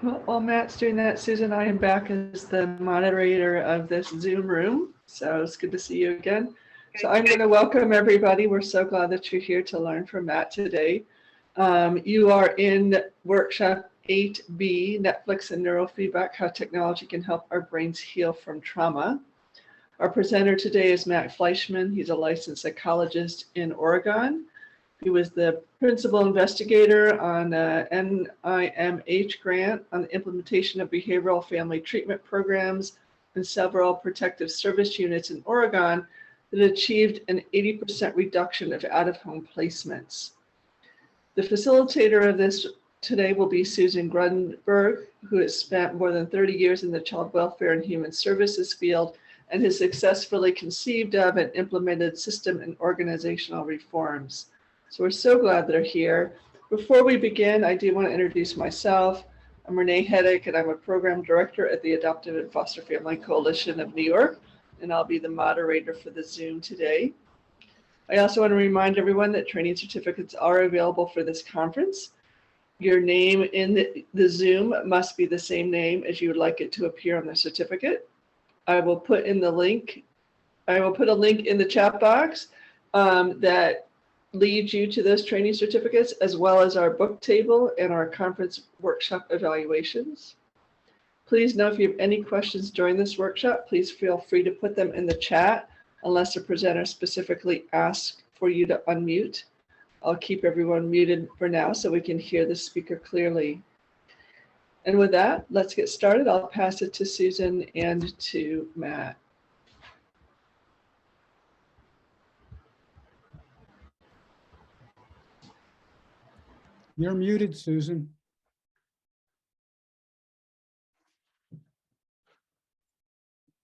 Well, while Matt's doing that, Susan, I am back as the moderator of this Zoom room. So it's good to see you again. So I'm going to welcome everybody. We're so glad that you're here to learn from Matt today. You are in workshop 8B, Netflix and Neurofeedback, How Technology Can Help Our Brains Heal from Trauma. Our presenter today is Matt Fleischman. He's a licensed psychologist in Oregon. He was the principal investigator on an NIMH grant on the implementation of behavioral family treatment programs in several protective service units in Oregon that achieved an 80% reduction of out-of-home placements. The facilitator of this today will be Susan Grundberg, who has spent more than 30 years in the child welfare and human services field and has successfully conceived of and implemented system and organizational reforms. So we're so glad they're here. Before we begin, I do want to introduce myself. I'm Renee Heddick, and I'm a program director at the Adoptive and Foster Family Coalition of New York, and I'll be the moderator for the Zoom today. I also want to remind everyone that training certificates are available for this conference. Your name in the Zoom must be the same name as you would like it to appear on the certificate. I will put in the link. I will put a link in the chat box that leads you to those training certificates, as well as our book table and our conference workshop evaluations. Please know if you have any questions during this workshop, please feel free to put them in the chat unless the presenter specifically asks for you to unmute. I'll keep everyone muted for now so we can hear the speaker clearly. And with that, let's get started. I'll pass it to Susan and to Matt. You're muted, Susan.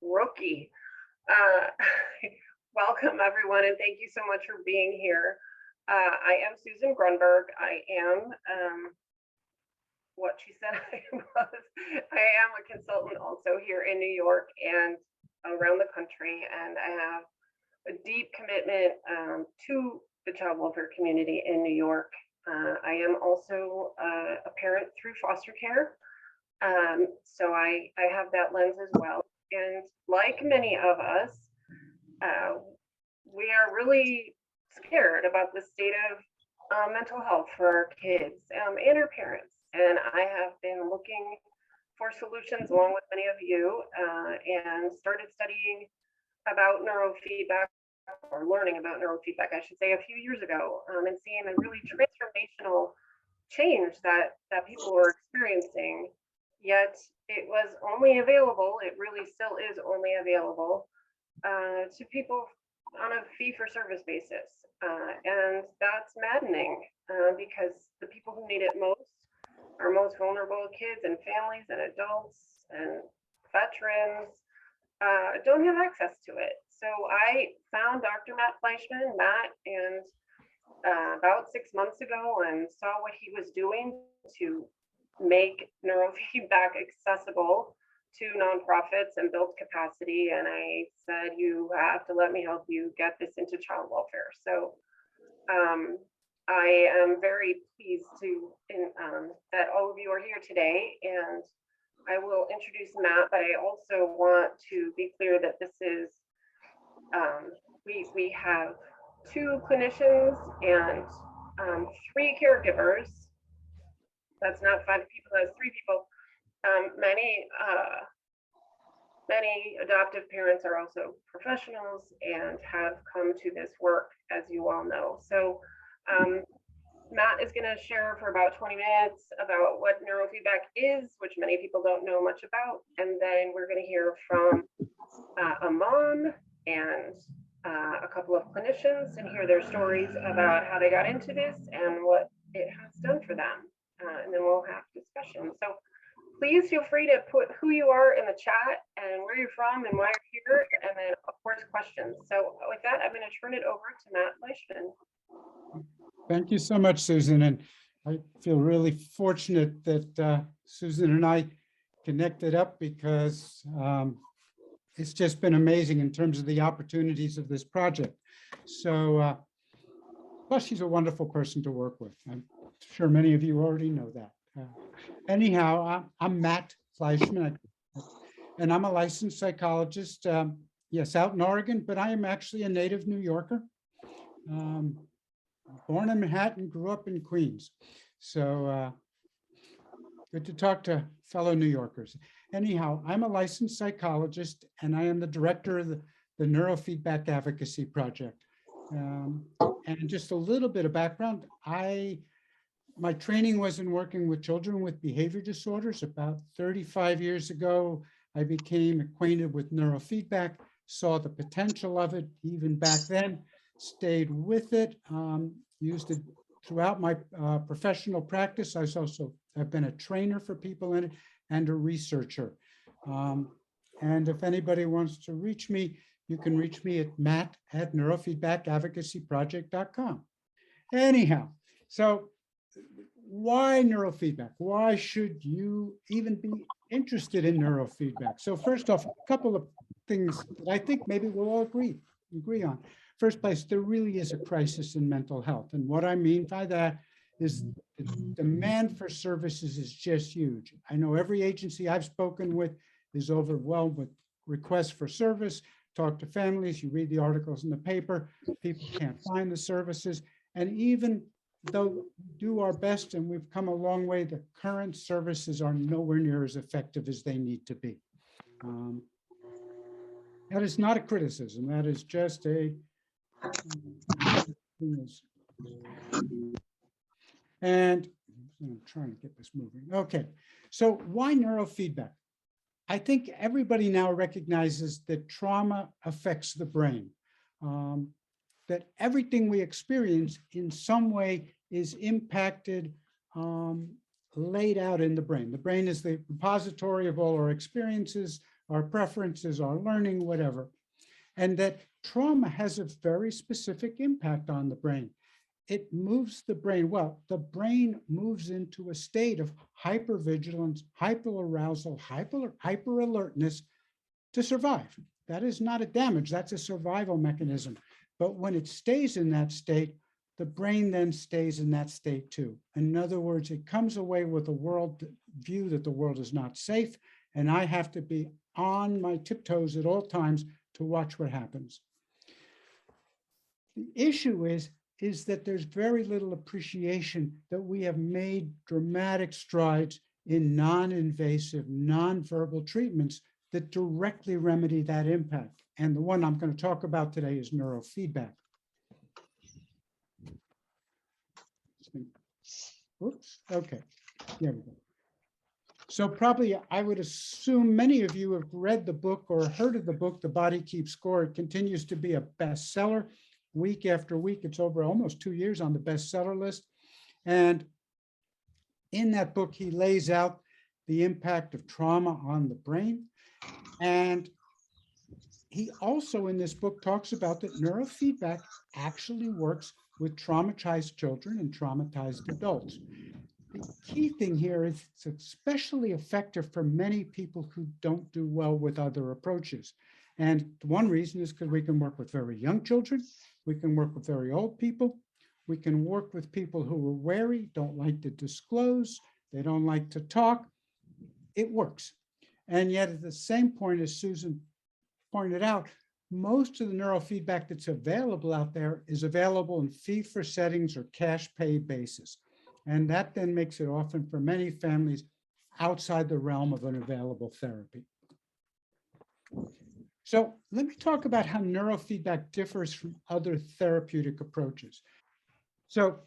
Rookie. Welcome, everyone, and thank you so much for being here. I am Susan Grundberg. I am what she said I was. I am a consultant also here in New York and around the country, and I have a deep commitment to the child welfare community in New York. I am also a parent through foster care, so I have that lens as well. And like many of us, we are really scared about the state of mental health for our kids and our parents. And I have been looking for solutions along with many of you and started studying about neurofeedback, or learning about neurofeedback, I should say, a few years ago, and seeing a really transformational change that people were experiencing. Yet it was only available, it really still is only available to people on a fee-for-service basis. And that's maddening because the people who need it most are most vulnerable kids and families and adults and veterans don't have access to it. So I found Dr. Matt Fleischman, and about 6 months ago, and saw what he was doing to make neurofeedback accessible to nonprofits and build capacity. And I said, you have to let me help you get this into child welfare. So I am very pleased that all of you are here today, and I will introduce Matt, but I also want to be clear that this is, we have 2 clinicians and 3 caregivers. That's not 5 people, that's 3 people. Many adoptive parents are also professionals and have come to this work, as you all know. So Matt is going to share for about 20 minutes about what neurofeedback is, which many people don't know much about. And then we're going to hear from a mom and a couple of clinicians and hear their stories about how they got into this and what it has done for them. And then we'll have discussion. So please feel free to put who you are in the chat and where you're from and why you're here, and then of course questions. So with that, I'm going to turn it over to Matt Fleischman. Thank you so much, Susan. And I feel really fortunate that Susan and I connected up because it's just been amazing in terms of the opportunities of this project. So plus she's a wonderful person to work with. I'm sure many of you already know that. Anyhow, I'm Matt Fleischman, and I'm a licensed psychologist, yes, out in Oregon, but I am actually a native New Yorker. Born in Manhattan, grew up in Queens. So good to talk to fellow New Yorkers. Anyhow, I'm a licensed psychologist, and I am the director of the Neurofeedback Advocacy Project. And just a little bit of background, my training was in working with children with behavior disorders. About 35 years ago, I became acquainted with neurofeedback, saw the potential of it even back then, stayed with it, used it throughout my professional practice. I've been a trainer for people in it and a researcher. And if anybody wants to reach me, you can reach me at matt@neurofeedbackadvocacyproject.com. Anyhow, so why neurofeedback? Why should you even be interested in neurofeedback? So first off, a couple of things that I think maybe we'll all agree on. First place, there really is a crisis in mental health. And what I mean by that is the demand for services is just huge. I know every agency I've spoken with is overwhelmed with requests for service. Talk to families, you read the articles in the paper, people can't find the services. And even though we do our best and we've come a long way, the current services are nowhere near as effective as they need to be. That is not a criticism, that is just a and I'm trying to get this moving. Okay, so why neurofeedback? I think everybody now recognizes that trauma affects the brain, that everything we experience in some way is impacted, laid out in the brain. The brain is the repository of all our experiences, our preferences, our learning, whatever. And that trauma has a very specific impact on the brain. It moves the brain. Well, the brain moves into a state of hypervigilance, hyperarousal, hyperalertness to survive. That is not a damage, that's a survival mechanism. But when it stays in that state, the brain then stays in that state too. In other words, it comes away with a world view that the world is not safe, and I have to be on my tiptoes at all times to watch what happens. The issue is that there's very little appreciation that we have made dramatic strides in non-invasive, non-verbal treatments that directly remedy that impact. And the one I'm going to talk about today is neurofeedback. Oops, okay, there we go. So probably I would assume many of you have read the book or heard of the book, The Body Keeps Score. It continues to be a bestseller week after week. It's over almost 2 years on the bestseller list. And in that book, he lays out the impact of trauma on the brain. And he also in this book talks about that neurofeedback actually works with traumatized children and traumatized adults. The key thing here is it's especially effective for many people who don't do well with other approaches. And one reason is because we can work with very young children, we can work with very old people, we can work with people who are wary, don't like to disclose, they don't like to talk. It works. And yet at the same point, as Susan pointed out, most of the neurofeedback that's available out there is available in fee for settings or cash pay basis. And that then makes it often for many families outside the realm of an available therapy. So let me talk about how neurofeedback differs from other therapeutic approaches. So,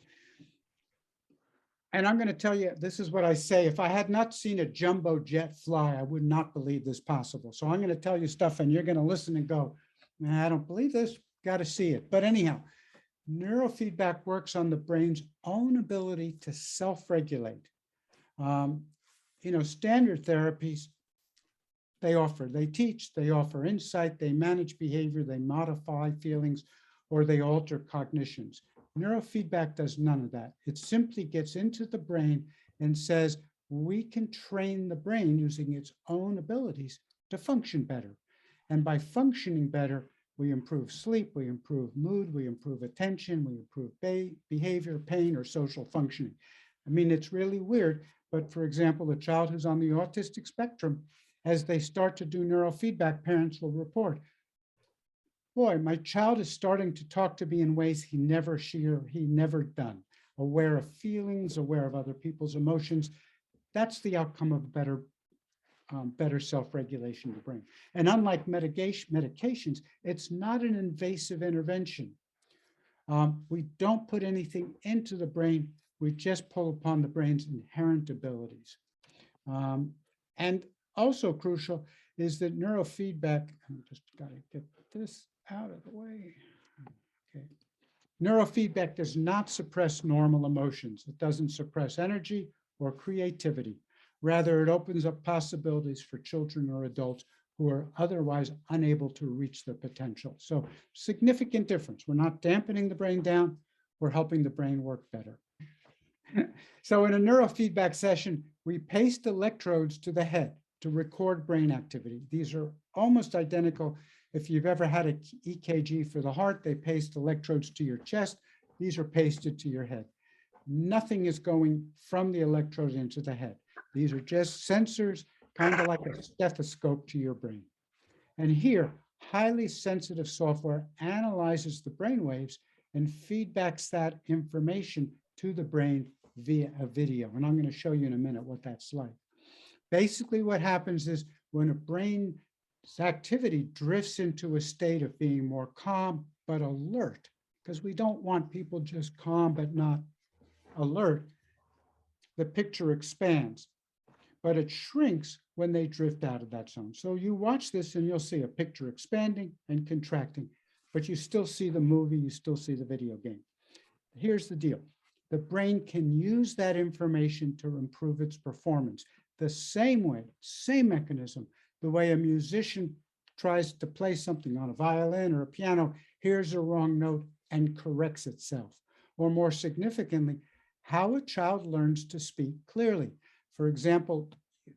and I'm going to tell you, this is what I say, if I had not seen a jumbo jet fly, I would not believe this possible. So I'm going to tell you stuff and you're going to listen and go, I don't believe this, got to see it. But anyhow, neurofeedback works on the brain's own ability to self-regulate. Standard therapies, they teach, they offer insight, they manage behavior, they modify feelings, or they alter cognitions. Neurofeedback does none of that. It simply gets into the brain and says, we can train the brain using its own abilities to function better. And by functioning better, we improve sleep, we improve mood, we improve attention, we improve behavior, pain, or social functioning. I mean, it's really weird, but for example, a child who's on the autistic spectrum, as they start to do neurofeedback, parents will report, boy, my child is starting to talk to me in ways he never done, aware of feelings, aware of other people's emotions. That's the outcome of better self-regulation of the brain. And unlike medications, it's not an invasive intervention. We don't put anything into the brain. We just pull upon the brain's inherent abilities. And also crucial is that neurofeedback, I'm just got to get this out of the way. Okay. Neurofeedback does not suppress normal emotions. It doesn't suppress energy or creativity. Rather, it opens up possibilities for children or adults who are otherwise unable to reach their potential. So significant difference. We're not dampening the brain down, we're helping the brain work better. So in a neurofeedback session, we paste electrodes to the head to record brain activity. These are almost identical. If you've ever had an EKG for the heart, they paste electrodes to your chest. These are pasted to your head. Nothing is going from the electrodes into the head. These are just sensors, kind of like a stethoscope to your brain. And here, highly sensitive software analyzes the brain waves and feedbacks that information to the brain via a video. And I'm going to show you in a minute what that's like. Basically, what happens is when a brain's activity drifts into a state of being more calm but alert, because we don't want people just calm but not alert, the picture expands, but it shrinks when they drift out of that zone. So you watch this and you'll see a picture expanding and contracting, but you still see the movie, you still see the video game. Here's the deal. The brain can use that information to improve its performance. The same way, same mechanism, the way a musician tries to play something on a violin or a piano, hears a wrong note and corrects itself. Or more significantly, how a child learns to speak clearly. For example,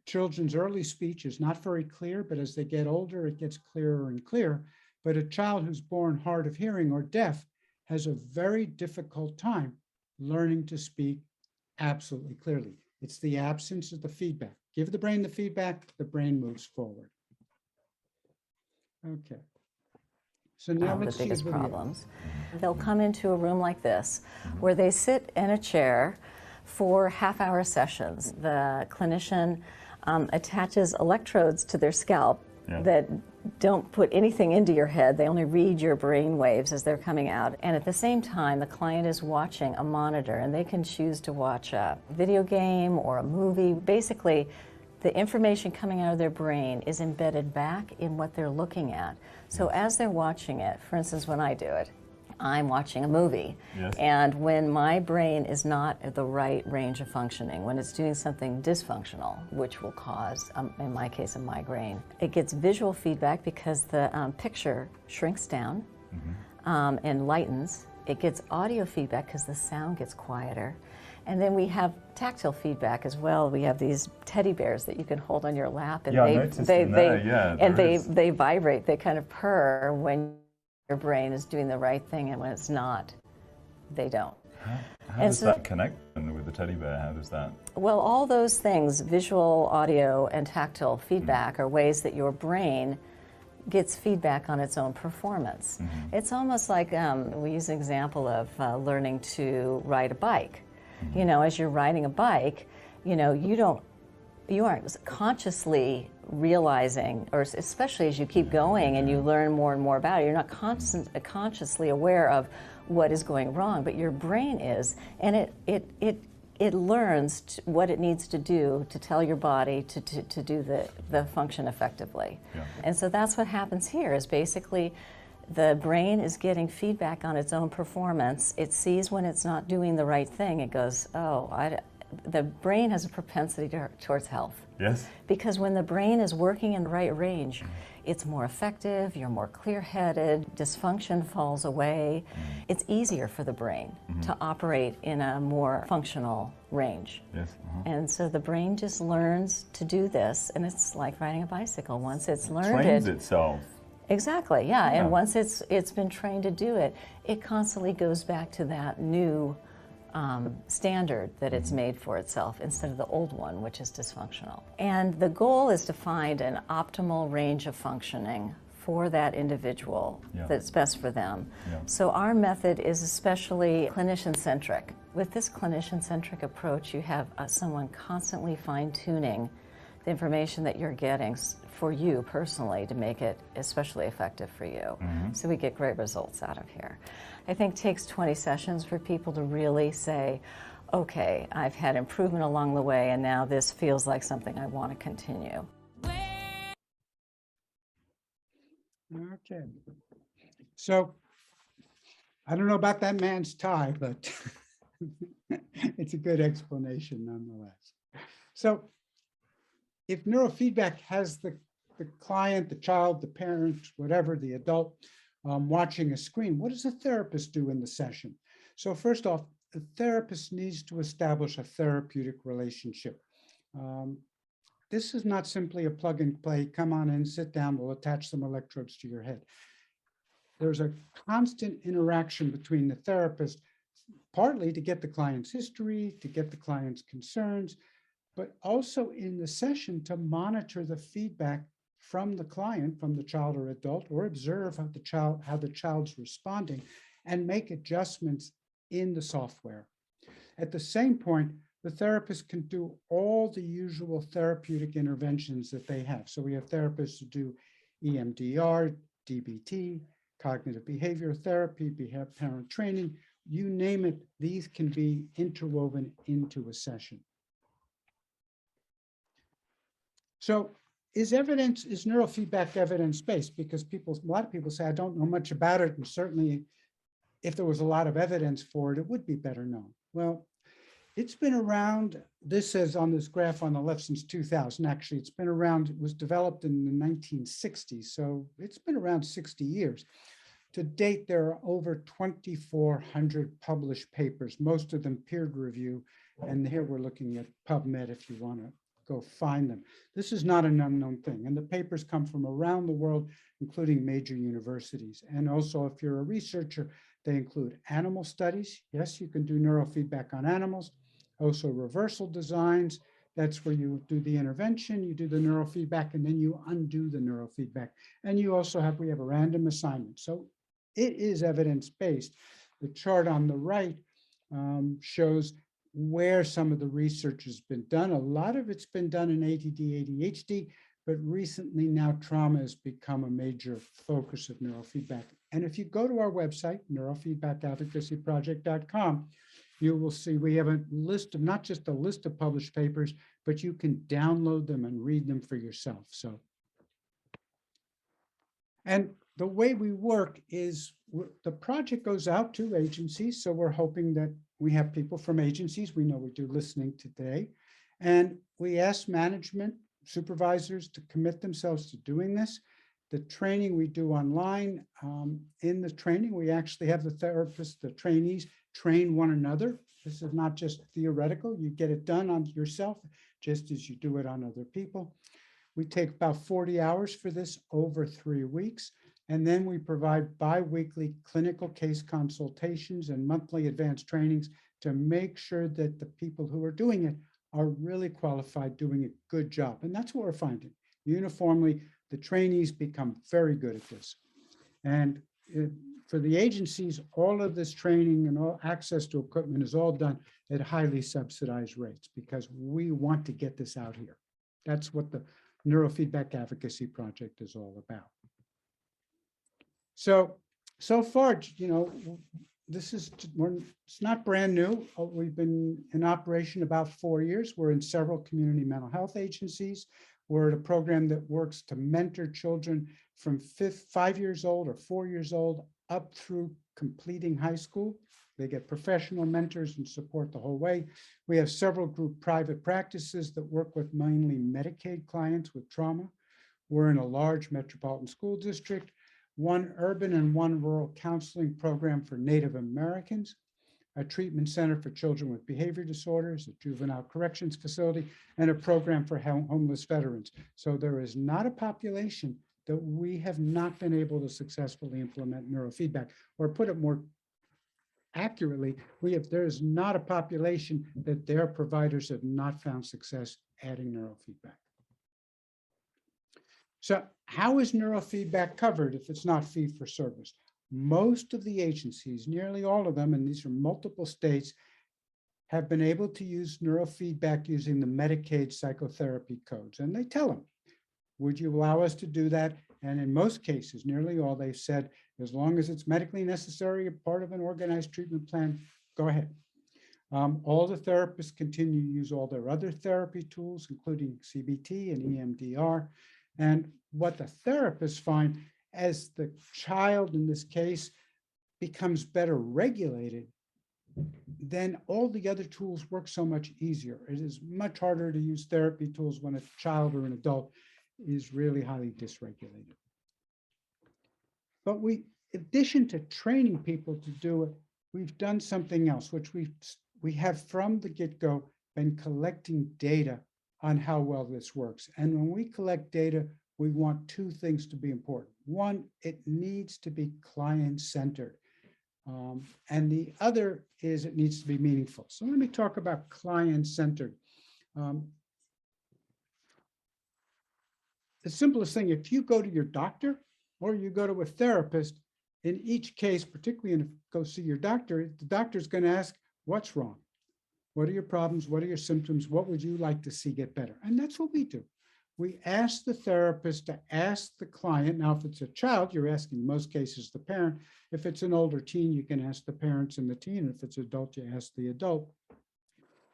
children's early speech is not very clear, but as they get older, it gets clearer and clearer. But a child who's born hard of hearing or deaf has a very difficult time learning to speak absolutely clearly. It's the absence of the feedback. Give the brain the feedback, the brain moves forward. Okay. So now let's see the biggest video. problems. They'll come into a room like this, where they sit in a chair for half-hour sessions. The clinician attaches electrodes to their scalp that don't put anything into your head. They only read your brain waves as they're coming out. And at the same time, the client is watching a monitor, and they can choose to watch a video game or a movie. Basically, the information coming out of their brain is embedded back in what they're looking at. So as they're watching it, for instance, when I do it, I'm watching a movie. Yes. And when my brain is not at the right range of functioning, when it's doing something dysfunctional, which will cause, in my case, a migraine, it gets visual feedback because the picture shrinks down and lightens. It gets audio feedback because the sound gets quieter. And then we have tactile feedback as well. We have these teddy bears that you can hold on your lap, and they vibrate. They kind of purr when your brain is doing the right thing, and when it's not, they don't. How does that connect with the teddy bear? How does that? Well, all those things, visual, audio, and tactile feedback, are ways that your brain gets feedback on its own performance. It's almost like, we use an example of learning to ride a bike. You know, as you're riding a bike, you know, you aren't consciously realizing, or especially as you keep going and you learn more and more about it, you're not consciously aware of what is going wrong, but your brain is, and it learns what it needs to do to tell your body to do the function effectively. And so that's what happens here, is basically the brain is getting feedback on its own performance. It sees when it's not doing the right thing. It goes, the brain has a propensity towards health. Yes. Because when the brain is working in the right range, it's more effective, you're more clear-headed, dysfunction falls away. It's easier for the brain to operate in a more functional range. Yes. And so the brain just learns to do this, and it's like riding a bicycle. Once it's learned trains itself. Exactly, yeah. And once it's been trained to do it, it constantly goes back to that new standard that it's made for itself instead of the old one, which is dysfunctional. And the goal is to find an optimal range of functioning for that individual that's best for them. So our method is especially clinician-centric. With this clinician-centric approach, you have someone constantly fine-tuning the information that you're getting for you personally to make it especially effective for you. So we get great results out of here. I think it takes 20 sessions for people to really say, okay, I've had improvement along the way and now this feels like something I want to continue. Okay. So I don't know about that man's tie, but it's a good explanation nonetheless. So if neurofeedback has the client, the child, the parent, whatever, the adult watching a screen, what does a therapist do in the session? So first off, the therapist needs to establish a therapeutic relationship. This is not simply a plug and play, come on in, sit down, we'll attach some electrodes to your head. There's a constant interaction between the therapist, partly to get the client's history, to get the client's concerns, but also in the session to monitor the feedback from the client, from the child or adult, or observe how the child's responding and make adjustments in the software. At the same point, the therapist can do all the usual therapeutic interventions that they have. So we have therapists who do EMDR, DBT, cognitive behavior therapy, parent training, you name it, these can be interwoven into a session. So is neurofeedback evidence-based? Because a lot of people say, I don't know much about it, and certainly if there was a lot of evidence for it, it would be better known. Well, it's been around, this says on this graph on the left since 2000, actually it's been around, it was developed in the 1960s, so it's been around 60 years. To date, there are over 2,400 published papers, most of them peer review, and here we're looking at PubMed if you want to go find them. This is not an unknown thing, and the papers come from around the world, including major universities. And also, if you're a researcher, they include animal studies. Yes, you can do neurofeedback on animals. Also reversal designs. That's where you do the intervention, you do the neurofeedback, and then you undo the neurofeedback. And you also have, we have a random assignment. So it is evidence-based. The chart on the right shows where some of the research has been done. A lot of it's been done in ADD, ADHD, but recently now trauma has become a major focus of neurofeedback. And if you go to our website, neurofeedbackadvocacyproject.com, you will see we have a list of, not just a list of published papers, but you can download them and read them for yourself. So, and the way we work is the project goes out to agencies. So we're hoping that we have people from agencies. We know we do listening today. And we ask management, supervisors to commit themselves to doing this. The training we do online, in the training, we actually have the therapists, the trainees train one another. This is not just theoretical. You get it done on yourself, just as you do it on other people. We take about 40 hours for this over 3 weeks. And then we provide bi-weekly clinical case consultations and monthly advanced trainings to make sure that the people who are doing it are really qualified, doing a good job. And that's what we're finding. Uniformly, the trainees become very good at this. And for the agencies, all of this training and all access to equipment is all done at highly subsidized rates because we want to get this out here. That's what the Neurofeedback Advocacy Project is all about. So far, this is, it's not brand new. We've been in operation about 4 years. We're in several community mental health agencies. We're at a program that works to mentor children from 5 years old or 4 years old up through completing high school. They get professional mentors and support the whole way. We have several group private practices that work with mainly Medicaid clients with trauma. We're in a large metropolitan school district, one urban and one rural counseling program for Native Americans, a treatment center for children with behavior disorders, a juvenile corrections facility, and a program for homeless veterans. So there is not a population that we have not been able to successfully implement neurofeedback, or put it more accurately, there is not a population that their providers have not found success adding neurofeedback. So how is neurofeedback covered if it's not fee for service? Most of the agencies, nearly all of them, and these are multiple states, have been able to use neurofeedback using the Medicaid psychotherapy codes. And they tell them, would you allow us to do that? And in most cases, nearly all, they've said, as long as it's medically necessary, a part of an organized treatment plan, go ahead. All the therapists continue to use all their other therapy tools, including CBT and EMDR. And what the therapists find, as the child in this case becomes better regulated, then all the other tools work so much easier. It is much harder to use therapy tools when a child or an adult is really highly dysregulated. But in addition to training people to do it, we've done something else, which we have from the get-go been collecting data on how well this works. And when we collect data, we want two things to be important. One, it needs to be client-centered. And the other is it needs to be meaningful. So let me talk about client-centered. The simplest thing, if you go to your doctor or you go to a therapist, in each case, particularly if you go see your doctor, the doctor's going to ask, what's wrong? What are your problems? What are your symptoms? What would you like to see get better? And that's what we do. We ask the therapist to ask the client. Now, if it's a child, you're asking in most cases the parent. If it's an older teen, you can ask the parents and the teen. If it's adult, you ask the adult.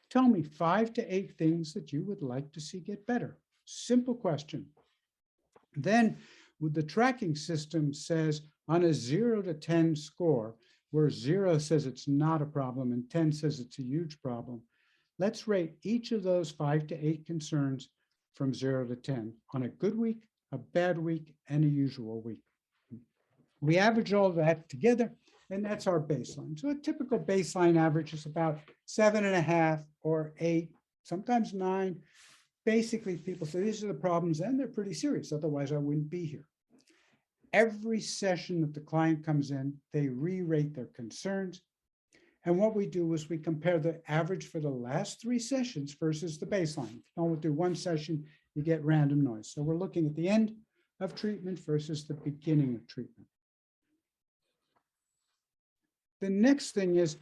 Tell me 5 to 8 things that you would like to see get better. Simple question. Then with the tracking system says on a 0 to 10 score, where 0 says it's not a problem and 10 says it's a huge problem, let's rate each of those 5 to 8 concerns from 0 to 10 on a good week, a bad week, and a usual week. We average all that together, and that's our baseline. So a typical baseline average is about 7.5 or 8, sometimes 9. Basically, people say these are the problems, and they're pretty serious. Otherwise, I wouldn't be here. Every session that the client comes in, they re-rate their concerns. And what we do is we compare the average for the last 3 sessions versus the baseline. If you only do 1 session, you get random noise. So we're looking at the end of treatment versus the beginning of treatment. The next thing is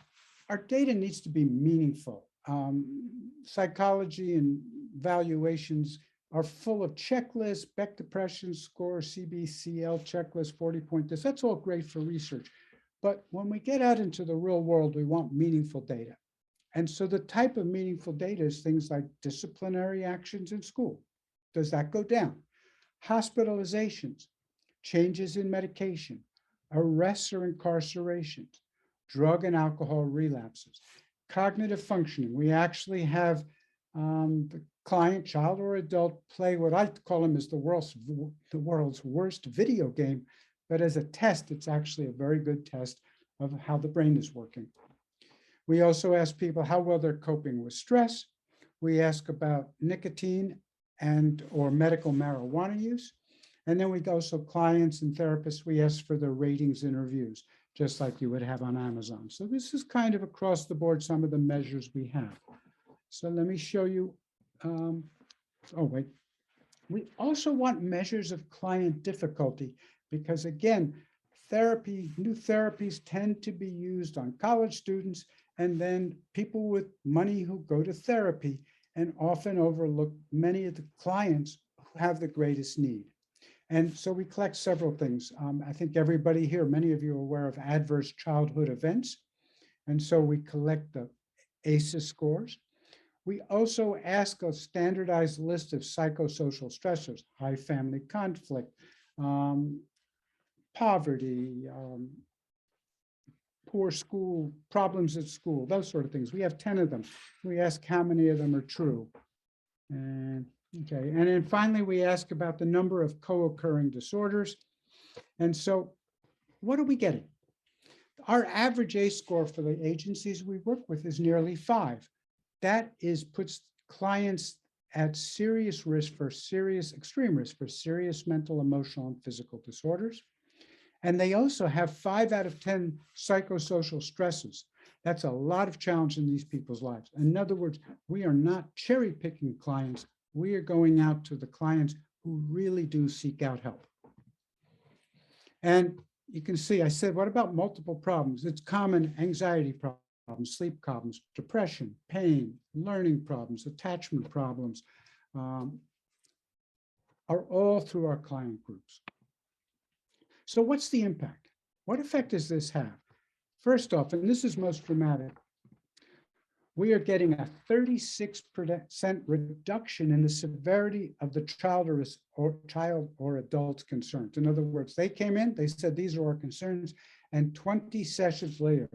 our data needs to be meaningful. Psychology and valuations are full of checklists, Beck depression score, CBCL checklist, 40-point this. That's all great for research. But when we get out into the real world, we want meaningful data. And so the type of meaningful data is things like disciplinary actions in school. Does that go down? Hospitalizations, changes in medication, arrests or incarcerations, drug and alcohol relapses, cognitive functioning. We actually have the client, child or adult, play what I call them is the world's worst video game. But as a test, it's actually a very good test of how the brain is working. We also ask people how well they're coping with stress. We ask about nicotine and or medical marijuana use. And then we go, so clients and therapists, we ask for their ratings and reviews, just like you would have on Amazon. So this is kind of across the board, some of the measures we have. So let me show you. We also want measures of client difficulty. Because again, new therapies tend to be used on college students and then people with money who go to therapy and often overlook many of the clients who have the greatest need. And so we collect several things. I think everybody here, many of you are aware of adverse childhood events. And so we collect the ACEs scores. We also ask a standardized list of psychosocial stressors, high family conflict, poverty, poor school, problems at school, those sort of things. We have 10 of them. We ask how many of them are true. And okay, and then finally, we ask about the number of co-occurring disorders. And so what are we getting? Our average ACE score for the agencies we work with is nearly 5. That puts clients at serious risk for extreme risk for serious mental, emotional, and physical disorders. And they also have 5 out of 10 psychosocial stresses. That's a lot of challenge in these people's lives. In other words, we are not cherry picking clients. We are going out to the clients who really do seek out help. And you can see, I said, what about multiple problems? It's common anxiety problems, sleep problems, depression, pain, learning problems, attachment problems, are all through our client groups. So what's the impact? What effect does this have? First off, and this is most dramatic, we are getting a 36% reduction in the severity of the child or adult's concerns. In other words, they came in, they said, these are our concerns, and 20 sessions later,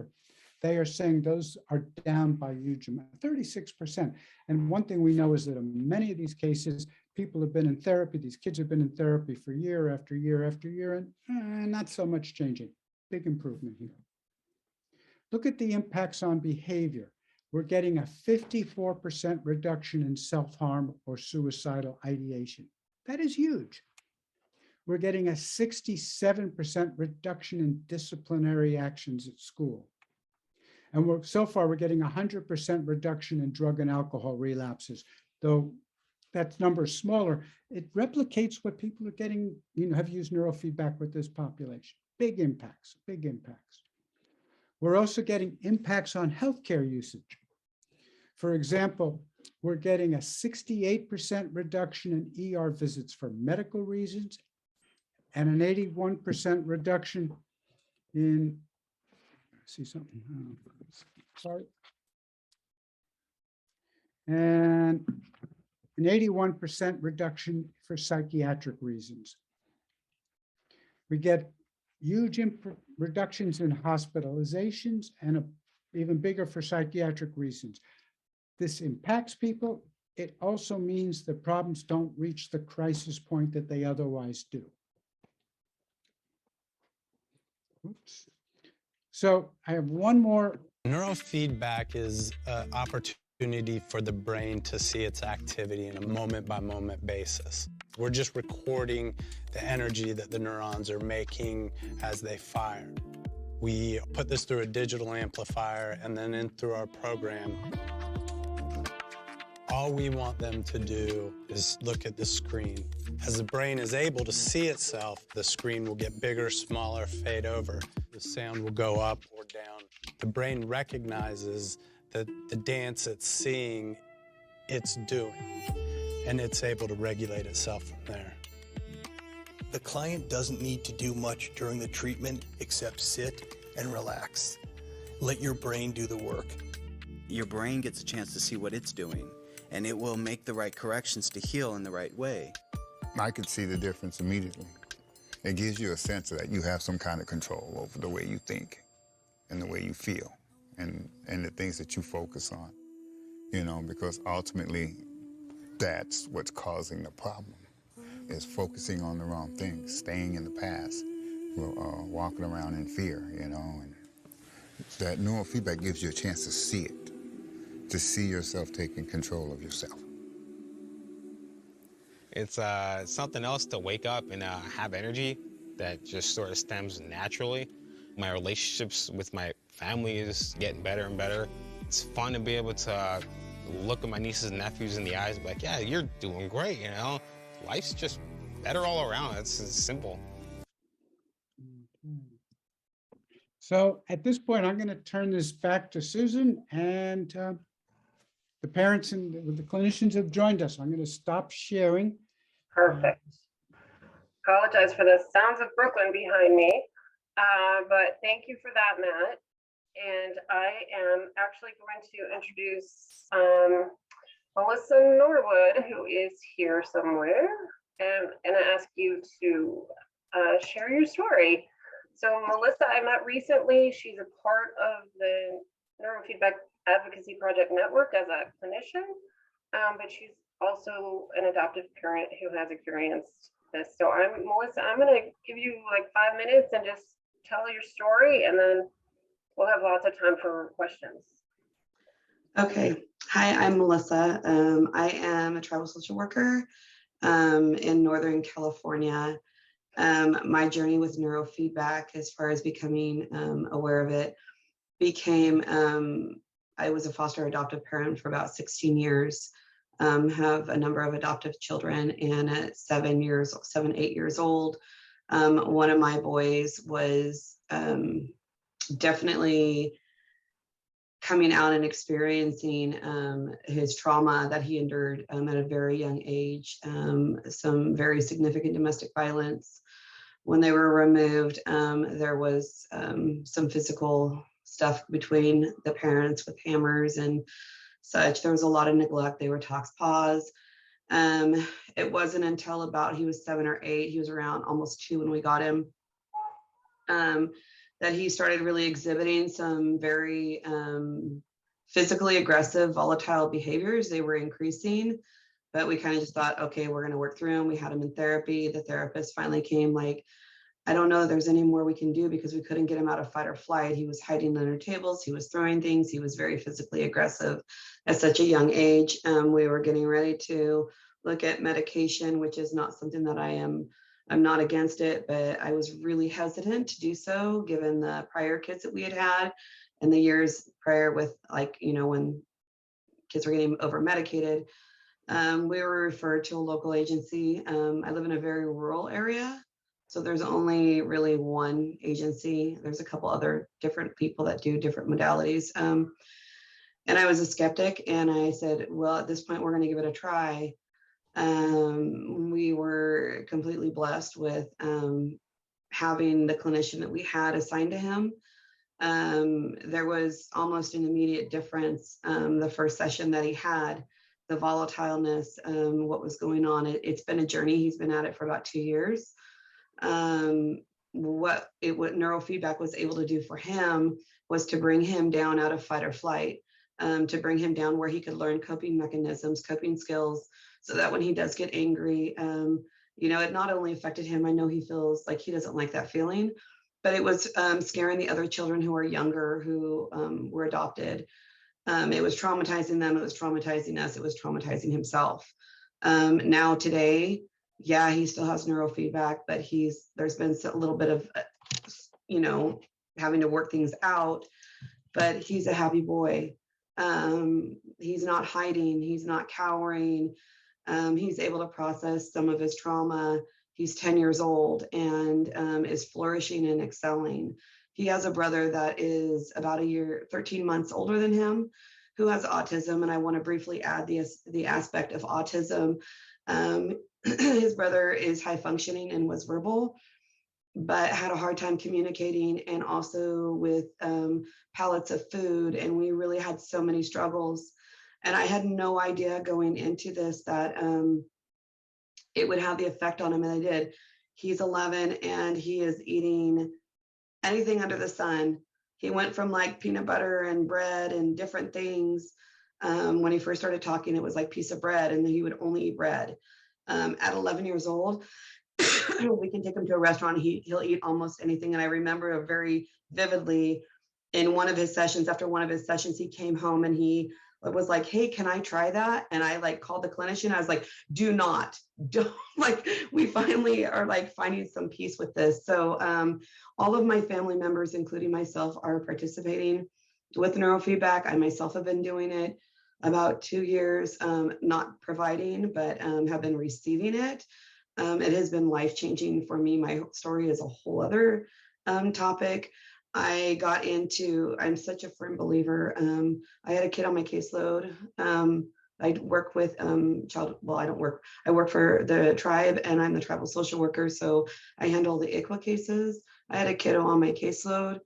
they are saying those are down by a huge amount, 36%. And one thing we know is that in many of these cases, people have been in therapy, these kids have been in therapy for year after year after year, and not so much changing. Big improvement here. Look at the impacts on behavior. We're getting a 54% reduction in self-harm or suicidal ideation. That is huge. We're getting a 67% reduction in disciplinary actions at school. And so far, we're getting 100% reduction in drug and alcohol relapses. Though that number is smaller, it replicates what people are getting, have used neurofeedback with this population. Big impacts, big impacts. We're also getting impacts on healthcare usage. For example, we're getting a 68% reduction in ER visits for medical reasons and an 81% reduction in, see something, sorry. And an 81% reduction for psychiatric reasons. We get huge reductions in hospitalizations and even bigger for psychiatric reasons. This impacts people. It also means the problems don't reach the crisis point that they otherwise do. Oops. So I have one more. Neurofeedback is an opportunity for the brain to see its activity in a moment-by-moment basis. We're just recording the energy that the neurons are making as they fire. We put this through a digital amplifier and then in through our program. All we want them to do is look at the screen. As the brain is able to see itself, the screen will get bigger, smaller, fade over. The sound will go up or down. The brain recognizes that the dance it's seeing, it's doing, and it's able to regulate itself from there. The client doesn't need to do much during the treatment except sit and relax. Let your brain do the work. Your brain gets a chance to see what it's doing, and it will make the right corrections to heal in the right way. I could see the difference immediately. It gives you a sense that you have some kind of control over the way you think and the way you feel and the things that you focus on, because ultimately that's what's causing the problem, is focusing on the wrong things, staying in the past, walking around in fear, and that neurofeedback gives you a chance to see it, to see yourself taking control of yourself. It's something else to wake up and have energy that just sort of stems naturally. My relationships with my family is getting better and better. It's fun to be able to look at my nieces and nephews in the eyes and be like, yeah, you're doing great, Life's just better all around. It's simple. So at this point, I'm going to turn this back to Susan, and the parents and the clinicians have joined us. I'm going to stop sharing. Perfect. Apologize for the sounds of Brooklyn behind me, but thank you for that, Matt. And I am actually going to introduce Melissa Norwood, who is here somewhere, and ask you to share your story. So Melissa, I met recently. She's a part of the Neurofeedback Advocacy Project Network as a clinician, but she's also an adoptive parent who has experienced this. So Melissa, I'm going to give you like 5 minutes and just tell your story, and then we'll have lots of time for questions. Okay. Hi, I'm Melissa. I am a tribal social worker in Northern California. My journey with neurofeedback, as far as becoming aware of it, became, I was a foster adoptive parent for about 16 years, have a number of adoptive children, and at 7, 8 years old, one of my boys was definitely coming out and experiencing his trauma that he endured at a very young age, some very significant domestic violence. When they were removed, there was some physical stuff between the parents with hammers and such. There was a lot of neglect. They were tox paws. It wasn't until about he was 7 or 8, he was around almost 2 when we got him, that he started really exhibiting some very physically aggressive, volatile behaviors. They were increasing, but we kind of just thought, okay, we're going to work through them. We had him in therapy. The therapist finally came like, I don't know if there's any more we can do, because we couldn't get him out of fight or flight. He was hiding under tables. He was throwing things. He was very physically aggressive at such a young age. We were getting ready to look at medication, which is not something that I'm not against it, but I was really hesitant to do so given the prior kids that we had had and the years prior with, like, you know, when kids were getting over medicated. We were referred to a local agency. I live in a very rural area, so there's only really one agency. There's a couple other different people that do different modalities. And I was a skeptic, and I said, well, at this point, we're going to give it a try. We were completely blessed with having the clinician that we had assigned to him. There was almost an immediate difference the first session that he had, the volatileness, what was going on. It's been a journey. He's been at it for about 2 years. What neurofeedback was able to do for him was to bring him down out of fight or flight, to bring him down where he could learn coping mechanisms, coping skills, so that when he does get angry, you know, it not only affected him, I know he feels like he doesn't like that feeling, but it was scaring the other children who are younger, who were adopted. It was traumatizing them, it was traumatizing us, it was traumatizing himself. Now today, yeah, he still has neurofeedback, but there's been a little bit of, you know, having to work things out, but he's a happy boy. He's not hiding, he's not cowering. He's able to process some of his trauma. He's 10 years old and is flourishing and excelling. He has a brother that is about 13 months older than him, who has autism. And I want to briefly add the aspect of autism. His brother is high functioning and was verbal, but had a hard time communicating, and also with pallets of food. And we really had so many struggles. And I had no idea going into this that it would have the effect on him, and I did. He's 11 and he is eating anything under the sun. He went from like peanut butter and bread and different things. When he first started talking, it was like piece of bread, and then he would only eat bread. At 11 years old, we can take him to a restaurant, he'll eat almost anything. And I remember very vividly in one of his sessions, after one of his sessions, he came home and he was like, hey, can I try that? And I like called the clinician. I was like, don't, like, we finally are like finding some peace with this. So all of my family members, including myself, are participating with neurofeedback. I myself have been doing it about 2 years, not providing, but have been receiving it. It has been life-changing for me. My story is a whole other topic. I'm such a firm believer. I had a kid on my caseload. I work with I work for the tribe, and I'm the tribal social worker. So I handle the ICWA cases. I had a kiddo on my caseload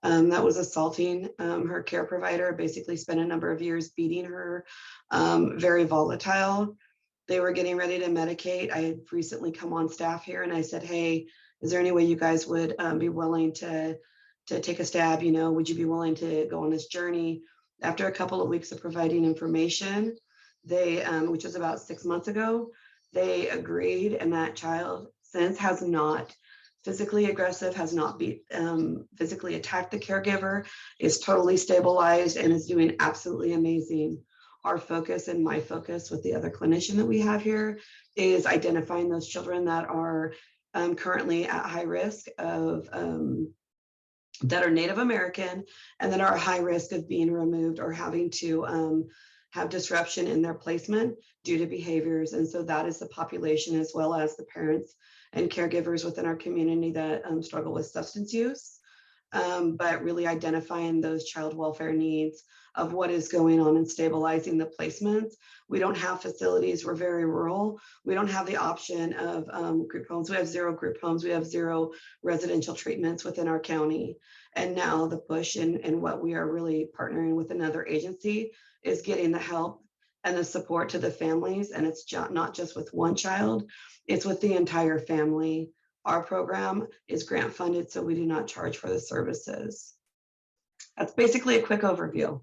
that was assaulting her care provider, basically spent a number of years beating her, very volatile. They were getting ready to medicate. I had recently come on staff here, and I said, hey, is there any way you guys would be willing to take a stab? You know, would you be willing to go on this journey? After a couple of weeks of providing information, they, which was about 6 months ago, they agreed, and that child since has not physically aggressive, has not physically attacked the caregiver, is totally stabilized, and is doing absolutely amazing. Our focus, and my focus with the other clinician that we have here, is identifying those children that are currently at high risk of that are Native American and that are at high risk of being removed or having to have disruption in their placement due to behaviors. And so that is the population, as well as the parents and caregivers within our community that struggle with substance use. But really identifying those child welfare needs of what is going on and stabilizing the placements. We don't have facilities. We're very rural. We don't have the option of group homes. We have 0 group homes. We have 0 residential treatments within our county. And now the push and what we are really partnering with another agency is getting the help and the support to the families. And it's not just with one child, it's with the entire family. Our program is grant funded, so we do not charge for the services. That's basically a quick overview.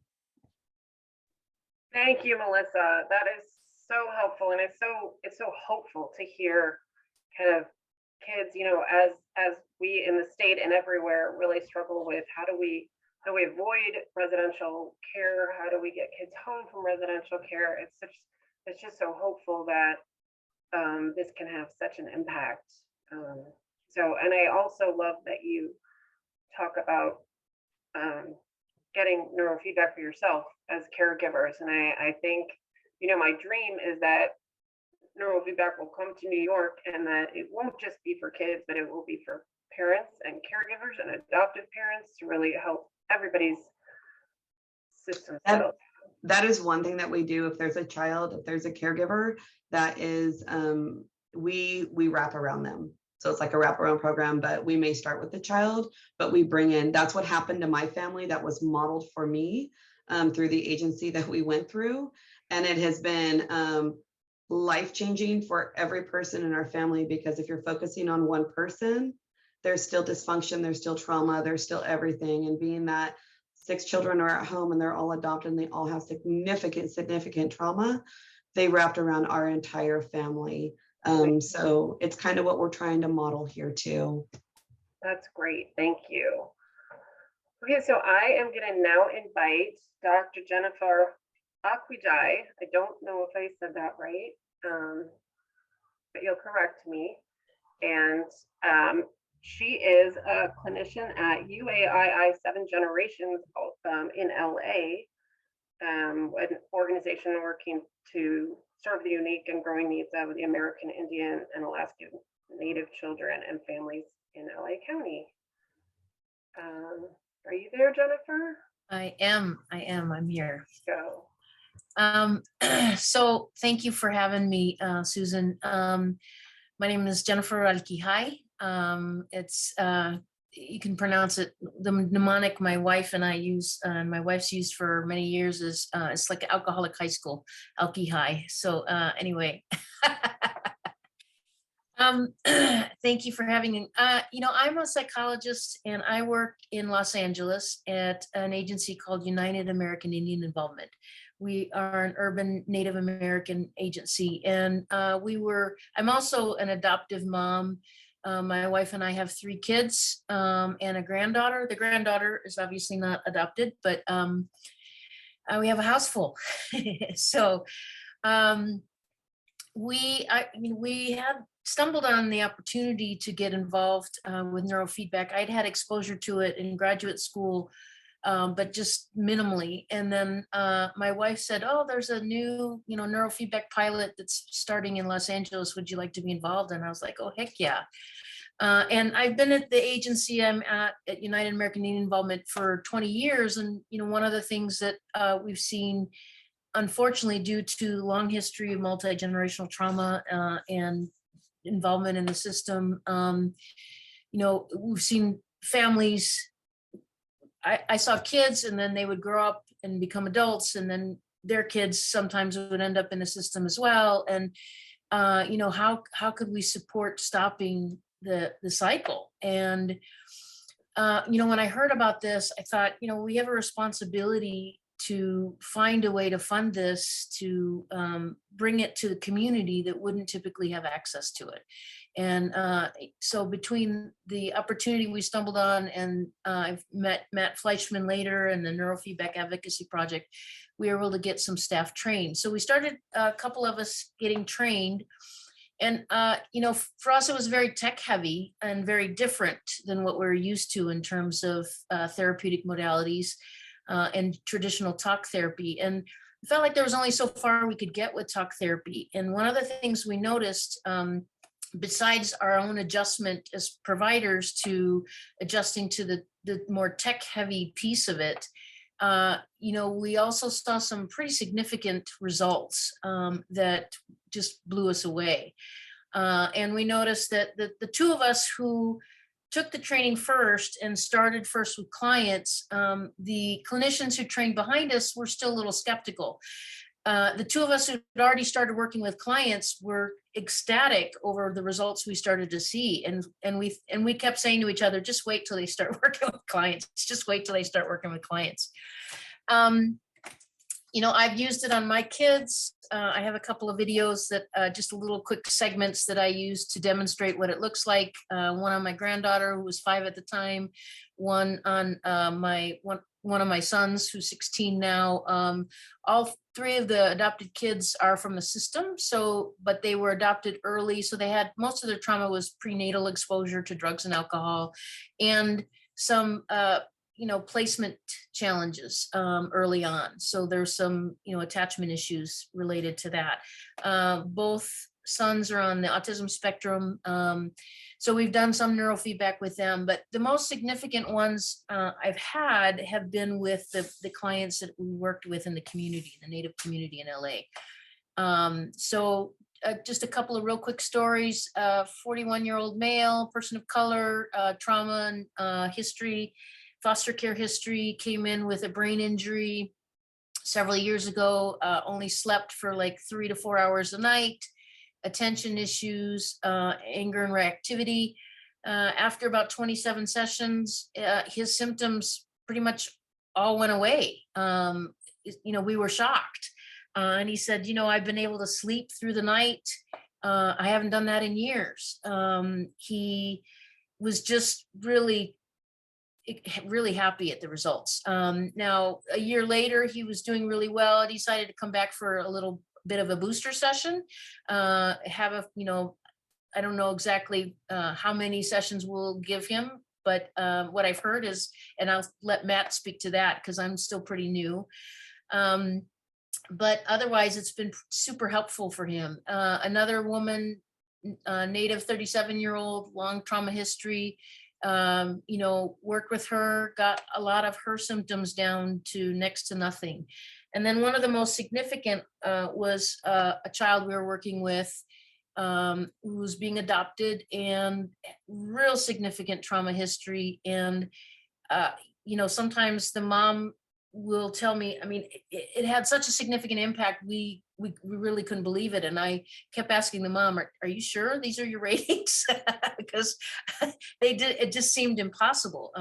Thank you, Melissa. That is so helpful, and it's so hopeful to hear kind of kids, you know, as we in the state and everywhere really struggle with how do we avoid residential care? How do we get kids home from residential care? It's just so hopeful that this can have such an impact. And I also love that you talk about getting neurofeedback for yourself as caregivers. And I think, you know, my dream is that neurofeedback will come to New York and that it won't just be for kids, but it will be for parents and caregivers and adoptive parents to really help everybody's system settle. That is one thing that we do. If there's a child, if there's a caregiver, that is, we wrap around them. So it's like a wraparound program, but we may start with the child, but we bring in, that's what happened to my family. That was modeled for me through the agency that we went through. And it has been life-changing for every person in our family, because if you're focusing on one person, there's still dysfunction, there's still trauma, there's still everything. And being that 6 children are at home and they're all adopted and they all have significant trauma, they wrapped around our entire family. So it's kind of what we're trying to model here too. That's great. Thank you. Okay, so I am going to now invite Dr. Jennifer Aquijai. I don't know if I said that right, but you'll correct me. And she is a clinician at UAII 7 Generations in LA, an organization working to serve the unique and growing needs of the American Indian and Alaskan Native children and families in LA County. Are you there, Jennifer? I am. I'm here. Go. So thank you for having me, Susan. My name is Jennifer Alquijai. It's you can pronounce it, the mnemonic my wife and I use, my wife's used for many years, is it's like alcoholic high school, Alquijai. So anyway, thank you for having me. You know, I'm a psychologist and I work in Los Angeles at an agency called United American Indian Involvement. We are an urban Native American agency, and I'm also an adoptive mom. My wife and I have 3 kids and a granddaughter. The granddaughter is obviously not adopted, but we have a house full. So we had stumbled on the opportunity to get involved with neurofeedback. I'd had exposure to it in graduate school, but just minimally. And then my wife said, "Oh, there's a new, neurofeedback pilot that's starting in Los Angeles. Would you like to be involved?" And I was like, "Oh, heck yeah." And I've been at the agency I'm at United American Indian Involvement for 20 years. And, one of the things that we've seen, unfortunately, due to long history of multi-generational trauma and involvement in the system, we've seen families. I saw kids, and then they would grow up and become adults, and then their kids sometimes would end up in the system as well. And how could we support stopping the cycle? And when I heard about this, I thought, we have a responsibility to find a way to fund this, to bring it to the community that wouldn't typically have access to it. And so between the opportunity we stumbled on, and I've met Matt Fleischman later, and the Neurofeedback Advocacy Project, we were able to get some staff trained. So we started, a couple of us getting trained, And, for us, it was very tech heavy and very different than what we're used to in terms of therapeutic modalities and traditional talk therapy. And it felt like there was only so far we could get with talk therapy. And one of the things we noticed, besides our own adjustment as providers to adjusting to the more tech heavy piece of it, we also saw some pretty significant results that just blew us away. And we noticed that the two of us who took the training first and started first with clients, the clinicians who trained behind us were still a little skeptical. The two of us who had already started working with clients were ecstatic over the results we started to see. And we kept saying to each other, just wait till they start working with clients. Just wait till they start working with clients. I've used it on my kids. I have a couple of videos that just little quick segments that I use to demonstrate what it looks like. One on my granddaughter, who was 5 at the time, one on one of my sons, who's 16 now. All 3 of the adopted kids are from the system, but they were adopted early. So they had, most of their trauma was prenatal exposure to drugs and alcohol, and some, placement challenges early on. So there's some, attachment issues related to that. Both sons are on the autism spectrum. So we've done some neurofeedback with them, but the most significant ones I've had have been with the clients that we worked with in the community, the Native community in LA. Just a couple of real quick stories. 41-year-old male, person of color, trauma and history, foster care history, came in with a brain injury several years ago, only slept for like 3 to 4 hours a night, attention issues, anger and reactivity. After about 27 sessions, his symptoms pretty much all went away. We were shocked. And he said, I've been able to sleep through the night. I haven't done that in years. He was just really happy at the results. Now, a year later, he was doing really well. He decided to come back for a little bit of a booster session, I don't know exactly how many sessions we'll give him, but what I've heard is, and I'll let Matt speak to that because I'm still pretty new. But otherwise, it's been super helpful for him. Another woman, Native 37-year-old, long trauma history, worked with her, got a lot of her symptoms down to next to nothing. And then one of the most significant was a child we were working with who was being adopted and real significant trauma history. And, sometimes the mom will tell me, it had such a significant impact, we really couldn't believe it. And I kept asking the mom, are you sure these are your ratings? Because it just seemed impossible.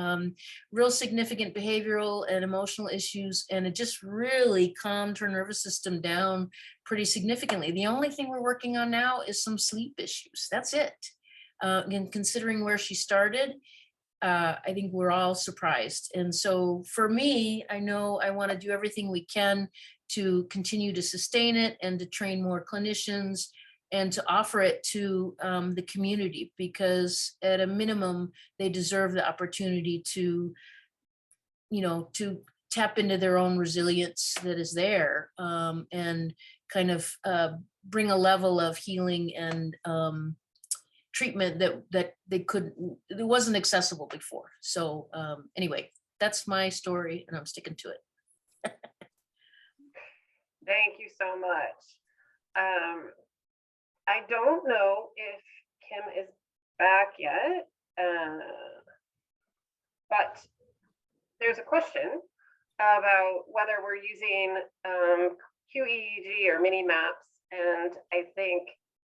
Real significant behavioral and emotional issues. And it just really calmed her nervous system down pretty significantly. The only thing we're working on now is some sleep issues. That's it. And considering where she started, I think we're all surprised. And so for me, I know I want to do everything we can to continue to sustain it and to train more clinicians and to offer it to the community, because at a minimum, they deserve the opportunity to tap into their own resilience that is there and kind of bring a level of healing and treatment that it wasn't accessible before. So anyway, that's my story and I'm sticking to it. Thank you so much. I don't know if Kim is back yet, but there's a question about whether we're using QEEG or mini maps, and I think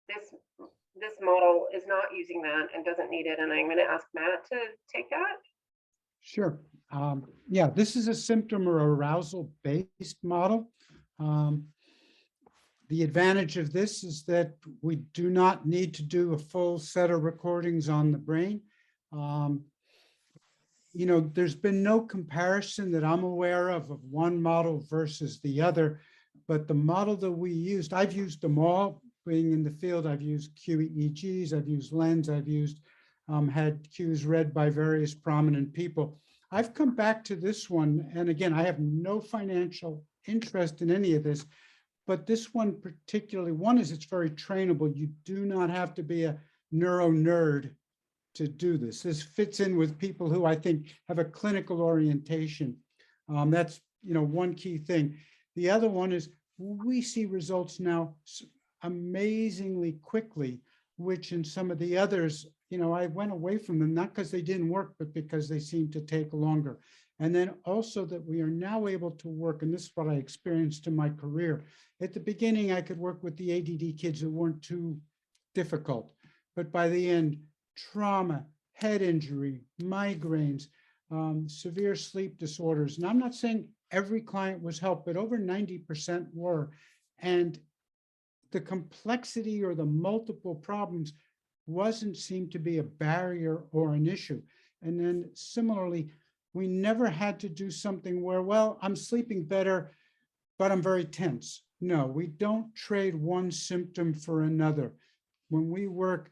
this model is not using that and doesn't need it, and I'm going to ask Matt to take that. Sure. Yeah, this is a symptom or arousal-based model. The advantage of this is that we do not need to do a full set of recordings on the brain. There's been no comparison that I'm aware of one model versus the other, but the model that we used, I've used them all being in the field, I've used QEEGs, I've used LENS, I've used, had cues read by various prominent people. I've come back to this one, and again, I have no financial interest in any of this, but this one particularly, one is it's very trainable. You do not have to be a neuro nerd to do this. This fits in with people who I think have a clinical orientation. That's, you know, one key thing. The other one is we see results now amazingly quickly, which in some of the others, you know, I went away from them, not because they didn't work, but because they seemed to take longer. And then also that we are now able to work, and this is what I experienced in my career. At the beginning, I could work with the ADD kids that weren't too difficult, but by the end, trauma, head injury, migraines, severe sleep disorders. And I'm not saying every client was helped, but over 90% were. And the complexity or the multiple problems wasn't seem to be a barrier or an issue. And then similarly, we never had to do something where, well, I'm sleeping better, but I'm very tense. No, we don't trade one symptom for another. When we work,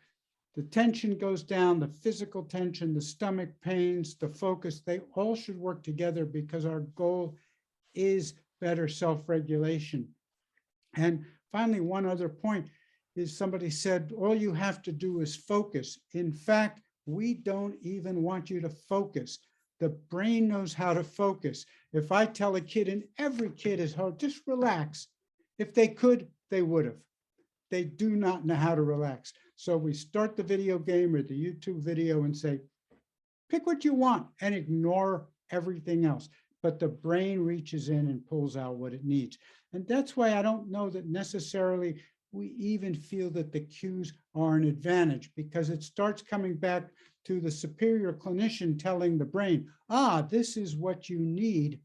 the tension goes down, the physical tension, the stomach pains, the focus, they all should work together because our goal is better self-regulation. And finally, one other point is somebody said, all you have to do is focus. In fact, we don't even want you to focus. The brain knows how to focus. If I tell a kid, and every kid is hard, just relax. If they could, they would have. They do not know how to relax. So we start the video game or the YouTube video and say, pick what you want and ignore everything else. But the brain reaches in and pulls out what it needs. And that's why I don't know that necessarily we even feel that the cues are an advantage, because it starts coming back to the superior clinician telling the brain, this is what you need,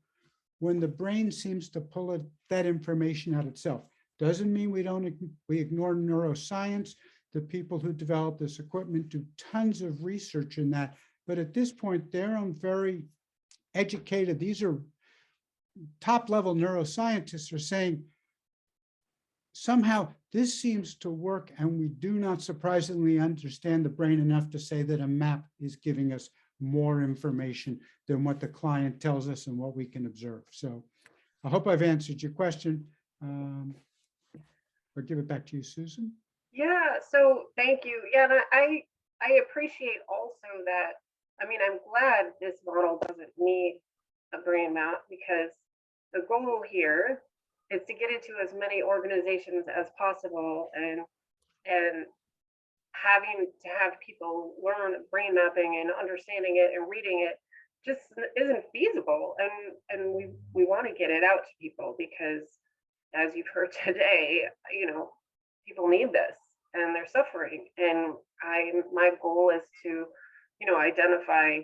when the brain seems to pull that information out itself. Doesn't mean we ignore neuroscience. The people who develop this equipment do tons of research in that. But at this point, they're very educated. These are top-level neuroscientists are saying, somehow this seems to work, and we do not surprisingly understand the brain enough to say that a map is giving us more information than what the client tells us and what we can observe. So I hope I've answered your question. Or give it back to you, Susan. Yeah, so thank you. Yeah, and I appreciate also that, I mean, I'm glad this model doesn't need a brain map, because the goal here is to get into as many organizations as possible, and having to have people learn brain mapping and understanding it and reading it just isn't feasible. And we want to get it out to people, because as you've heard today, you know, people need this and they're suffering. And my goal is to, you know, identify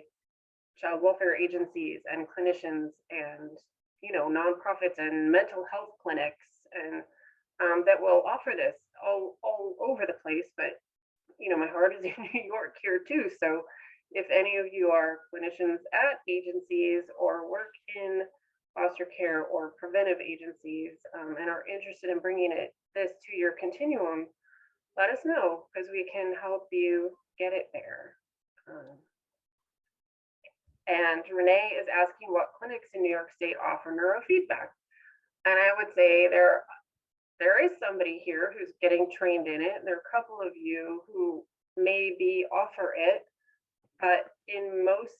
child welfare agencies and clinicians and, you know, nonprofits and mental health clinics, and that will offer this all over the place. But, you know, my heart is in New York here too. So if any of you are clinicians at agencies or work in foster care or preventive agencies and are interested in bringing this to your continuum, let us know, because we can help you get it there. And Renee is asking what clinics in New York State offer neurofeedback. And I would say there is somebody here who's getting trained in it. There are a couple of you who maybe offer it, but in most,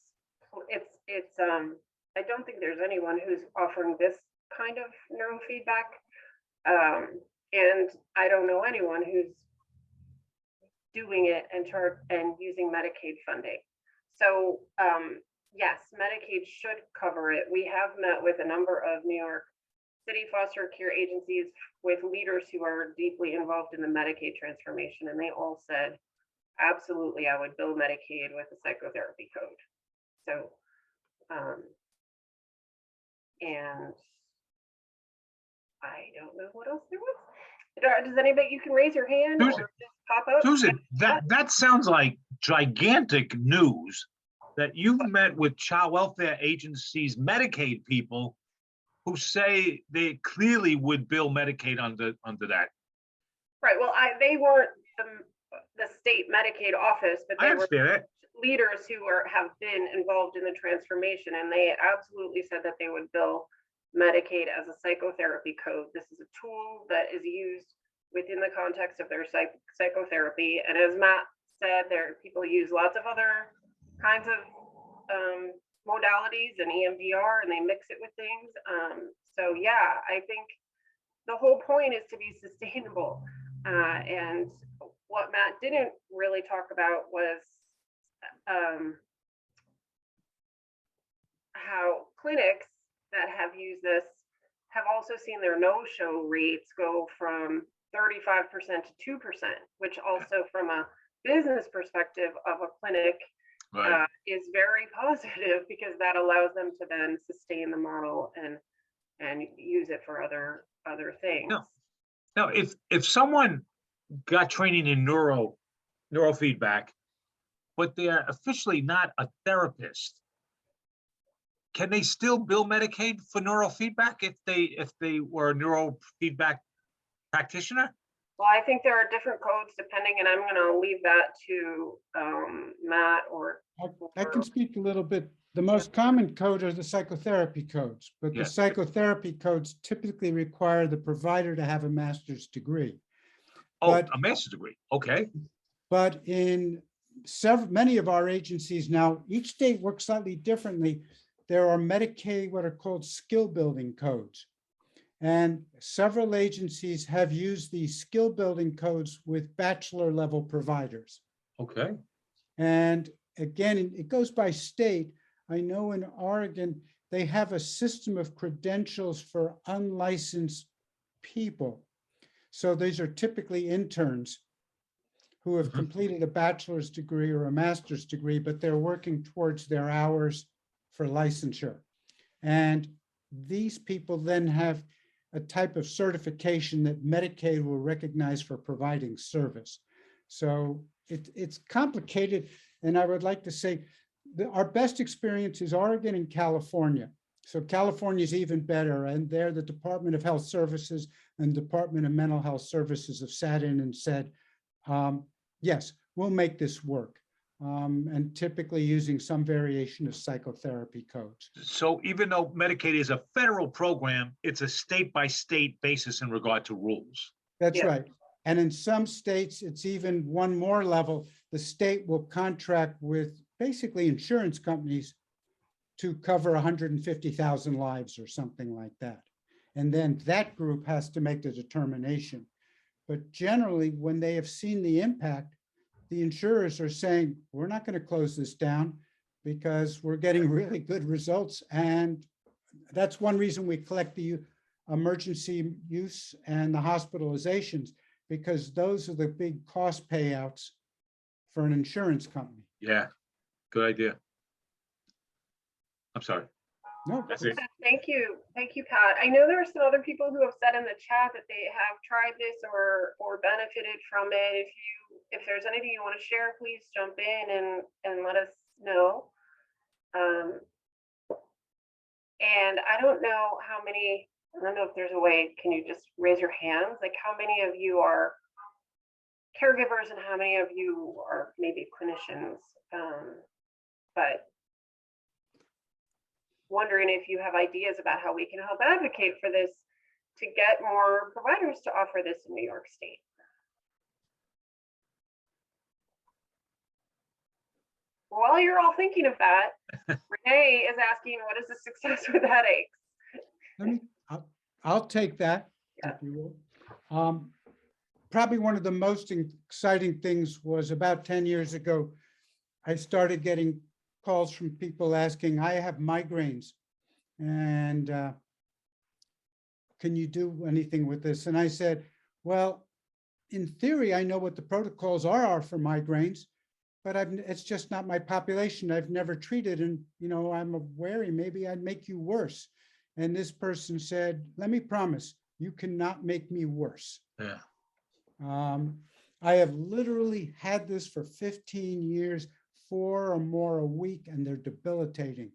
I don't think there's anyone who's offering this kind of neurofeedback. And I don't know anyone who's doing it and using Medicaid funding. So yes, Medicaid should cover it. We have met with a number of New York City foster care agencies with leaders who are deeply involved in the Medicaid transformation, and they all said, absolutely, I would bill Medicaid with a psychotherapy code. So, and I don't know what else there was. Does anybody, you can raise your hand or just pop up? Susan, that sounds like gigantic news, that you've met with child welfare agencies, Medicaid people, who say they clearly would bill Medicaid under that. Right, well, they weren't the state Medicaid office, but I they were understand it. leaders who have been involved in the transformation, and they absolutely said that they would bill Medicaid as a psychotherapy code. This is a tool that is used within the context of their psychotherapy. And as Matt said, people use lots of other kinds of modalities and EMDR, and they mix it with things. So yeah, I think the whole point is to be sustainable. And what Matt didn't really talk about was how clinics that have used this have also seen their no-show rates go from 35% to 2%, which also from a business perspective of a clinic is very positive, because that allows them to then sustain the model and use it for other things. Now, if someone got training in neurofeedback, but they're officially not a therapist, can they still bill Medicaid for neurofeedback if they were a neurofeedback practitioner? Well, I think there are different codes depending, and I'm going to leave that to Matt or. I can speak a little bit. The most common code are the psychotherapy codes, but the psychotherapy codes typically require the provider to have a master's degree. Oh, a master's degree. Okay. But in many of our agencies now, each state works slightly differently. There are Medicaid, what are called skill building codes. And several agencies have used these skill building codes with bachelor level providers. Okay. And again, it goes by state. I know in Oregon, they have a system of credentials for unlicensed people. So these are typically interns who have completed a bachelor's degree or a master's degree, but they're working towards their hours for licensure. And these people then have a type of certification that Medicaid will recognize for providing service. So it's complicated. And I would like to say our best experience is Oregon and California. So California is even better. And there, the Department of Health Services and Department of Mental Health Services have sat in and said, yes, we'll make this work. And typically using some variation of psychotherapy codes. So even though Medicaid is a federal program, it's a state-by-state basis in regard to rules. That's right. And in some states, it's even one more level. The state will contract with basically insurance companies to cover 150,000 lives or something like that. And then that group has to make the determination. But generally, when they have seen the impact, the insurers are saying, we're not going to close this down because we're getting really good results. And that's one reason we collect the emergency use and the hospitalizations, because those are the big cost payouts for an insurance company. Yeah, good idea. I'm sorry. No, that's it. Thank you, Pat. I know there are some other people who have said in the chat that they have tried this or benefited from it. If there's anything you want to share, please jump in and let us know. And I don't know how many. I don't know if there's a way. Can you just raise your hands? Like, how many of you are caregivers and how many of you are maybe clinicians? But wondering if you have ideas about how we can help advocate for this to get more providers to offer this in New York State. While you're all thinking of that, Renee is asking, what is the success with headaches? I'll take that, if you will. Probably one of the most exciting things was about 10 years ago, I started getting calls from people asking, I have migraines, and can you do anything with this? And I said, well, in theory, I know what the protocols are for migraines, but it's just not my population. I've never treated, and I'm wary, maybe I'd make you worse. And this person said, let me promise, you cannot make me worse. Yeah. I have literally had this for 15 years, 4 or more a week, and they're debilitating.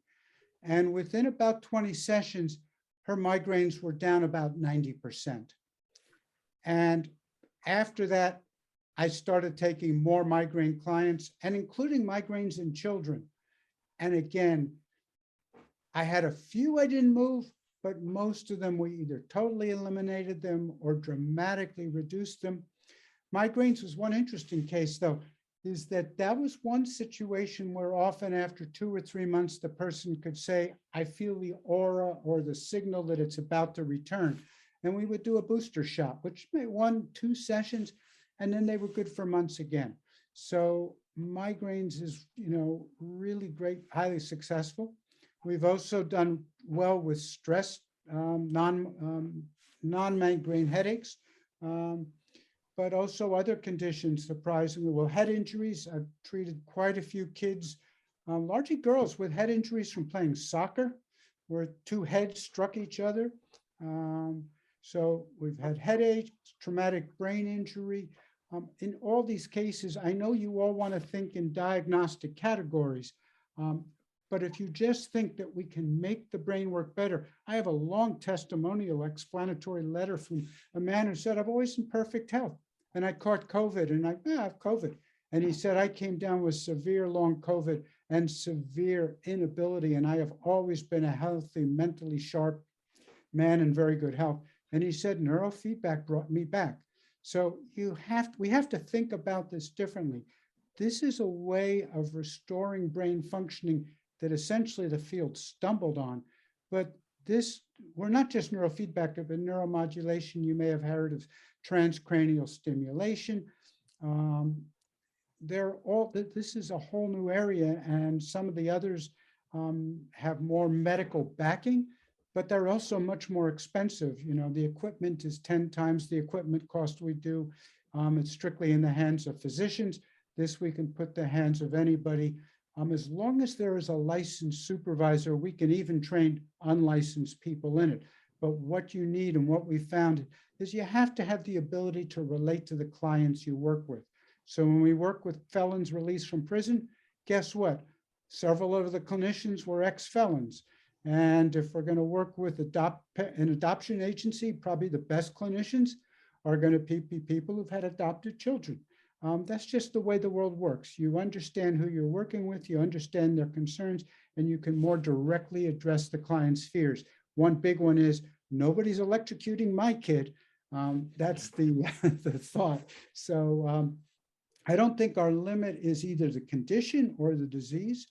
And within about 20 sessions, her migraines were down about 90%. And after that, I started taking more migraine clients and including migraines in children. And again, I had a few I didn't move, but most of them we either totally eliminated them or dramatically reduced them. Migraines was one interesting case though, is that that was one situation where often after 2 or 3 months, the person could say, I feel the aura or the signal that it's about to return. And we would do a booster shot, which may 1-2 sessions, and then they were good for months again. So migraines is, really great, highly successful. We've also done well with stress, non-migraine headaches, but also other conditions, surprisingly. Well, head injuries, I've treated quite a few kids, largely girls with head injuries from playing soccer, where 2 heads struck each other. So we've had headache, traumatic brain injury. In all these cases, I know you all want to think in diagnostic categories, but if you just think that we can make the brain work better, I have a long testimonial explanatory letter from a man who said, I've always in perfect health. And I caught COVID and I have COVID. And he said, I came down with severe long COVID and severe inability. And I have always been a healthy, mentally sharp man in very good health. And he said, neurofeedback brought me back. So we have to think about this differently. This is a way of restoring brain functioning that essentially the field stumbled on. But we're not just neurofeedback, but neuromodulation. You may have heard of transcranial stimulation. This is a whole new area, and some of the others have more medical backing, but they're also much more expensive. The equipment is 10 times the equipment cost we do. It's strictly in the hands of physicians. This we can put the hands of anybody. As long as there is a licensed supervisor, we can even train unlicensed people in it. But what you need and what we found is you have to have the ability to relate to the clients you work with. So when we work with felons released from prison, guess what? Several of the clinicians were ex-felons. And if we're going to work with an adoption agency, probably the best clinicians are going to be people who've had adopted children. That's just the way the world works. You understand who you're working with, you understand their concerns, and you can more directly address the client's fears. One big one is, nobody's electrocuting my kid. That's the thought. So I don't think our limit is either the condition or the disease.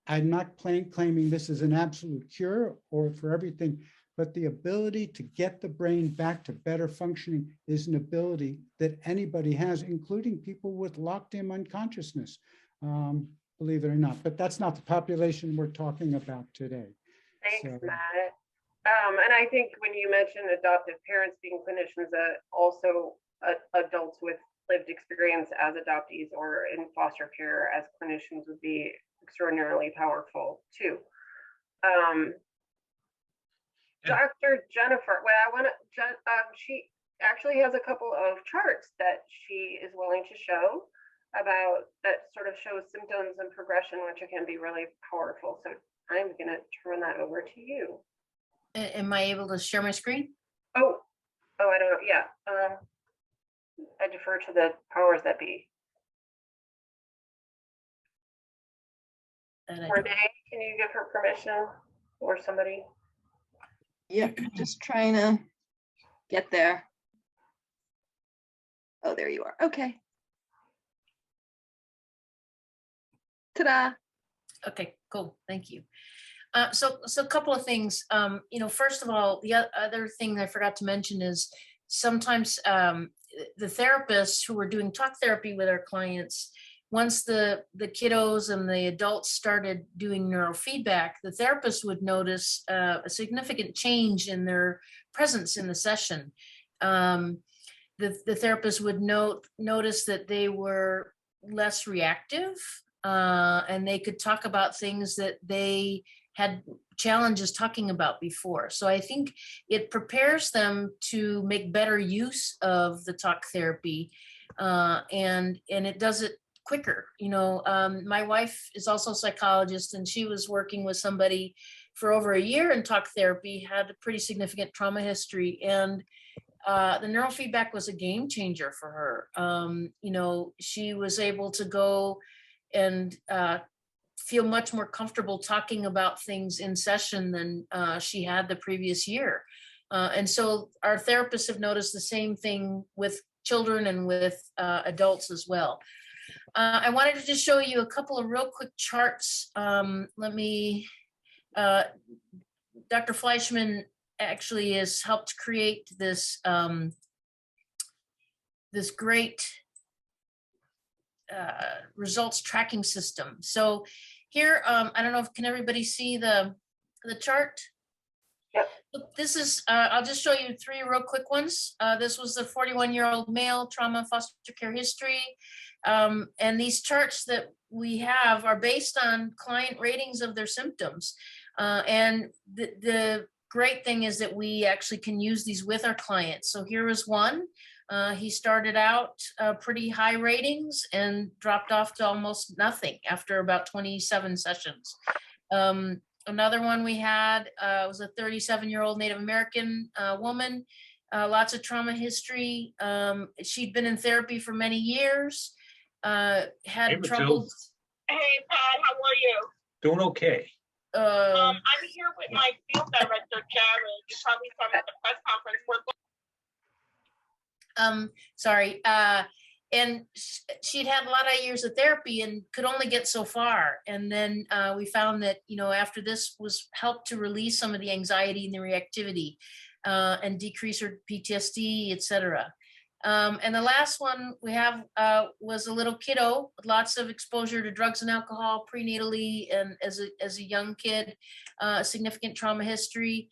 I'm not claiming this is an absolute cure or for everything, but the ability to get the brain back to better functioning is an ability that anybody has, including people with locked-in unconsciousness, believe it or not. But that's not the population we're talking about today. Thanks, Matt. And I think when you mentioned adoptive parents being clinicians, also adults with lived experience as adoptees or in foster care as clinicians would be extraordinarily powerful too. Dr. Jennifer, she actually has a couple of charts that she is willing to show about that sort of shows symptoms and progression, which can be really powerful. So I'm going to turn that over to you. Am I able to share my screen? Oh, I don't know. Yeah. I defer to the powers that be. Renee, can you give her permission or somebody? Yep, just trying to get there. Oh, there you are. Okay. Ta-da. Okay, cool. Thank you. So a couple of things. First of all, the other thing I forgot to mention is sometimes the therapists who are doing talk therapy with our clients, once the kiddos and the adults started doing neurofeedback, the therapist would notice a significant change in their presence in the session. The therapist would notice that they were less reactive, and they could talk about things that they had challenges talking about before. So I think it prepares them to make better use of the talk therapy, and it does it quicker. My wife is also a psychologist, and she was working with somebody for over a year in talk therapy, had a pretty significant trauma history. And the neurofeedback was a game changer for her. You know, she was able to go and feel much more comfortable talking about things in session than she had the previous year. And so our therapists have noticed the same thing with children and with adults as well. I wanted to just show you a couple of real quick charts. Let me, Dr. Fleischman actually has helped create this, this great results tracking system. So here, I don't know if, can everybody see the chart? Yep. This is, I'll just show you three real quick ones. This was the 41-year-old male, trauma, foster care history. And these charts that we have are based on client ratings of their symptoms. And the great thing is that we actually can use these with our clients. So here is one. He started out pretty high ratings and dropped off to almost nothing after about 27 sessions. Another one we had was a 37-year-old Native American woman, lots of trauma history. She'd been in therapy for many years, had trouble. Hey, Pat, how are you? Doing okay. I'm here with my field director, Jared. You probably saw me at the press conference. Sorry. And she'd had a lot of years of therapy and could only get so far. And then we found that, you know, after this was helped to release some of the anxiety and the reactivity and decrease her PTSD, et cetera. And the last one we have was a little kiddo with lots of exposure to drugs and alcohol prenatally and as a young kid, significant trauma history.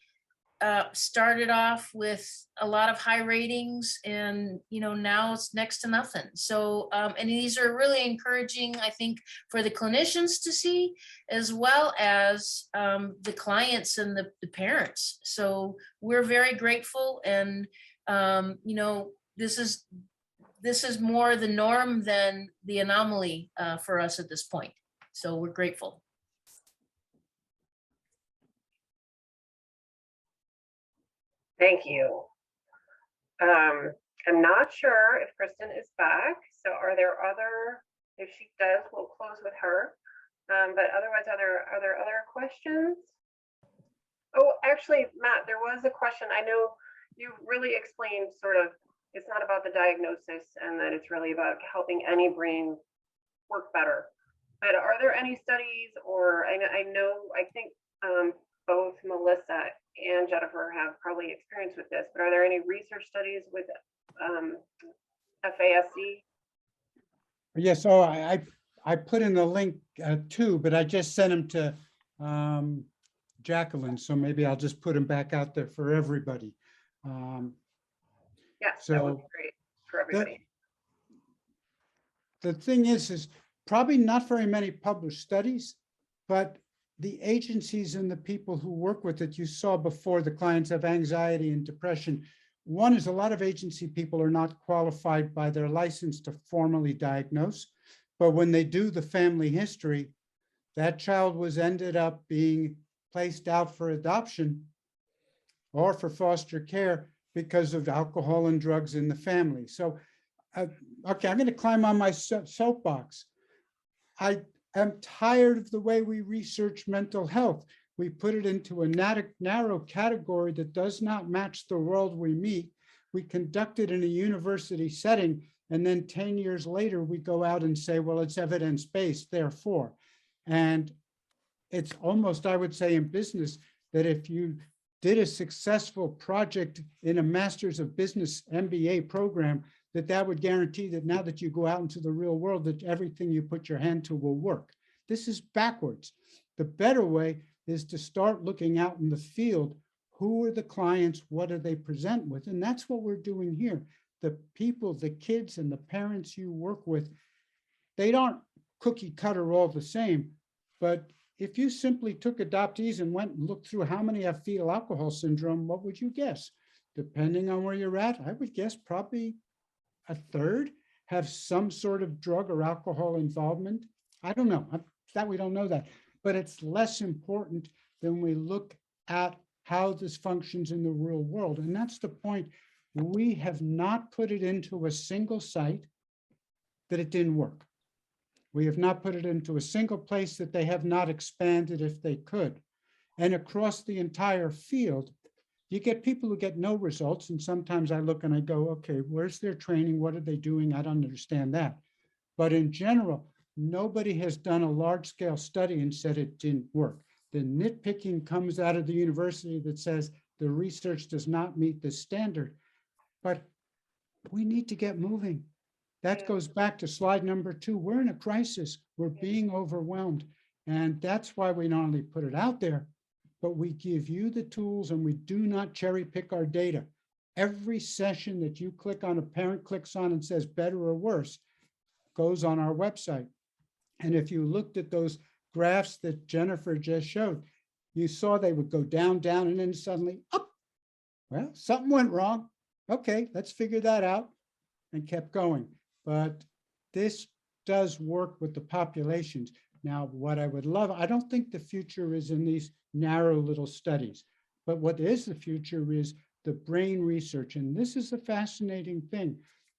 Started off with a lot of high ratings and, you know, now it's next to nothing. So, and these are really encouraging, I think, for the clinicians to see, as well as the clients and the parents. So we're very grateful. And, you know, this is more the norm than the anomaly for us at this point. So we're grateful. Thank you. I'm not sure if Kristen is back. So are there other, if she does, we'll close with her. But otherwise, are there other questions? Oh, actually, Matt, there was a question. I know you really explained sort of, it's not about the diagnosis and that it's really about helping any brain work better. But are there any studies, or I think both Melissa and Jennifer have probably experience with this, but are there any research studies with FASC? Yes, so I put in the link too, but I just sent them to Jacqueline, so maybe I'll just put them back out there for everybody. Yes, so that would be great for everybody. The thing is probably not very many published studies, but the agencies and the people who work with it, you saw before, the clients have anxiety and depression. One is a lot of agency people are not qualified by their license to formally diagnose, but when they do the family history, that child ended up being placed out for adoption or for foster care because of alcohol and drugs in the family. So, okay, I'm going to climb on my soapbox. I'm tired of the way we research mental health. We put it into a narrow category that does not match the world we meet. We conduct it in a university setting, and then 10 years later, we go out and say, well, it's evidence-based, therefore. And it's almost, I would say, in business, that if you did a successful project in a Master's of Business MBA program, that would guarantee that now that you go out into the real world, that everything you put your hand to will work. This is backwards. The better way is to start looking out in the field. Who are the clients? What do they present with? And that's what we're doing here. The people, the kids and the parents you work with, they aren't cookie cutter all the same. But if you simply took adoptees and went and looked through how many have fetal alcohol syndrome, what would you guess? Depending on where you're at, I would guess probably a third have some sort of drug or alcohol involvement. I don't know, we don't know that, but it's less important than we look at how this functions in the real world. And that's the point we have not put it into a single site that it didn't work. We have not put it into a single place that they have not expanded if they could. And across the entire field, you get people who get no results. And sometimes I look and I go, okay, where's their training? What are they doing? I don't understand that. But in general, nobody has done a large scale study and said it didn't work. The nitpicking comes out of the university that says the research does not meet the standard, but we need to get moving. That goes back to slide number 2. We're in a crisis. We're being overwhelmed. And that's why we not only put it out there, but we give you the tools and we do not cherry pick our data. Every session that you click on, a parent clicks on and says better or worse, goes on our website. And if you looked at those graphs that Jennifer just showed, you saw they would go down, down, and then suddenly up. Well, something went wrong. Okay, let's figure that out, and kept going. But this does work with the populations. Now, what I would love, I don't think the future is in these narrow little studies, but what is the future is the brain research. And this is a fascinating thing,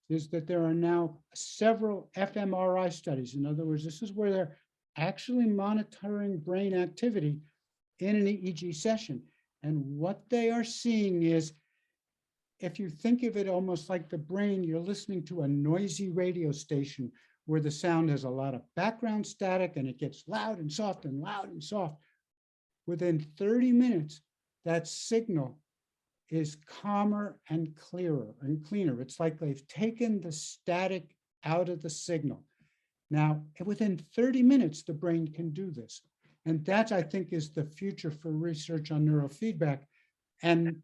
is that there are now several fMRI studies. In other words, this is where they're actually monitoring brain activity in an EEG session. And what they are seeing is, if you think of it almost like the brain, you're listening to a noisy radio station where the sound has a lot of background static and it gets loud and soft and loud and soft. Within 30 minutes, that signal is calmer and clearer and cleaner. It's like they've taken the static out of the signal. Now, within 30 minutes, the brain can do this. And that, I think, is the future for research on neurofeedback. And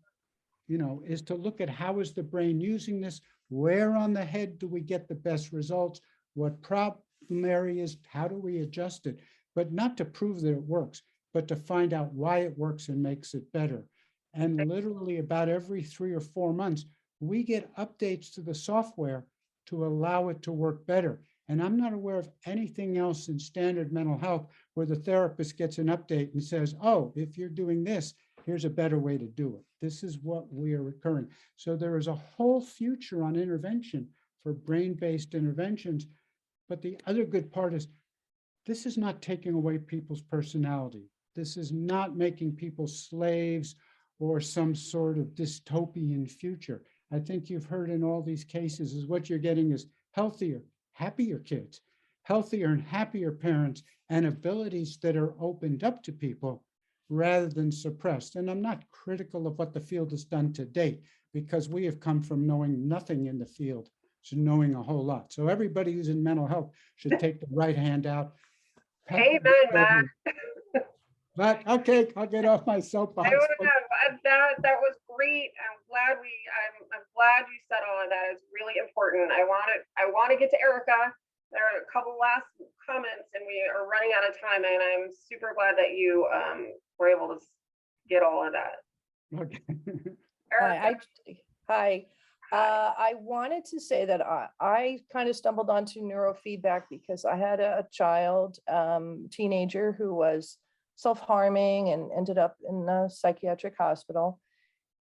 is to look at how is the brain using this? Where on the head do we get the best results? What problem areas? How do we adjust it? But not to prove that it works, but to find out why it works and makes it better. And literally about every 3 or 4 months, we get updates to the software to allow it to work better. And I'm not aware of anything else in standard mental health where the therapist gets an update and says, oh, if you're doing this, here's a better way to do it. This is what we are recurring. So there is a whole future on intervention for brain-based interventions. But the other good part is this is not taking away people's personality. This is not making people slaves or some sort of dystopian future. I think you've heard in all these cases is what you're getting is healthier, happier kids, healthier and happier parents, and abilities that are opened up to people rather than suppressed. And I'm not critical of what the field has done to date, because we have come from knowing nothing in the field to knowing a whole lot. So everybody who's in mental health should take the right hand out. Amen, Matt. But okay, I'll get off my soapbox. That was great. I'm glad you said all of that. It's really important. I want to get to Erica. There are a couple last comments and we are running out of time, and I'm super glad that you were able to get all of that. Okay. Hi. I wanted to say that I kind of stumbled onto neurofeedback because I had a child, teenager, who was self-harming and ended up in a psychiatric hospital.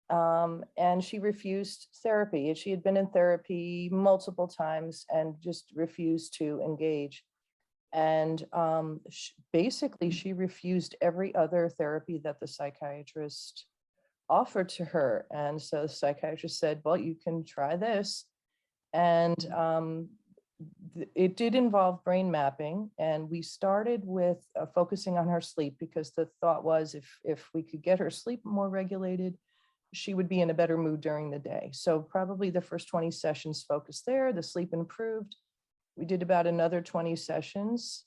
And she refused therapy. She had been in therapy multiple times and just refused to engage. And basically, she refused every other therapy that the psychiatrist offered to her. And so the psychiatrist said, well, you can try this. And it did involve brain mapping. And we started with focusing on her sleep, because the thought was if we could get her sleep more regulated, she would be in a better mood during the day. So probably the first 20 sessions focused there, the sleep improved. We did about another 20 sessions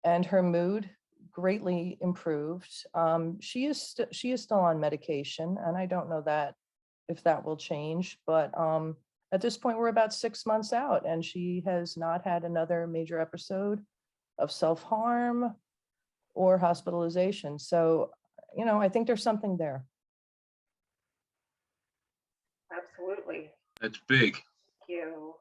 and her mood greatly improved. She is still on medication, and I don't know if that will change, but at this point we're about 6 months out and she has not had another major episode of self-harm or hospitalization. So, I think there's something there. Absolutely. That's big. Thank you.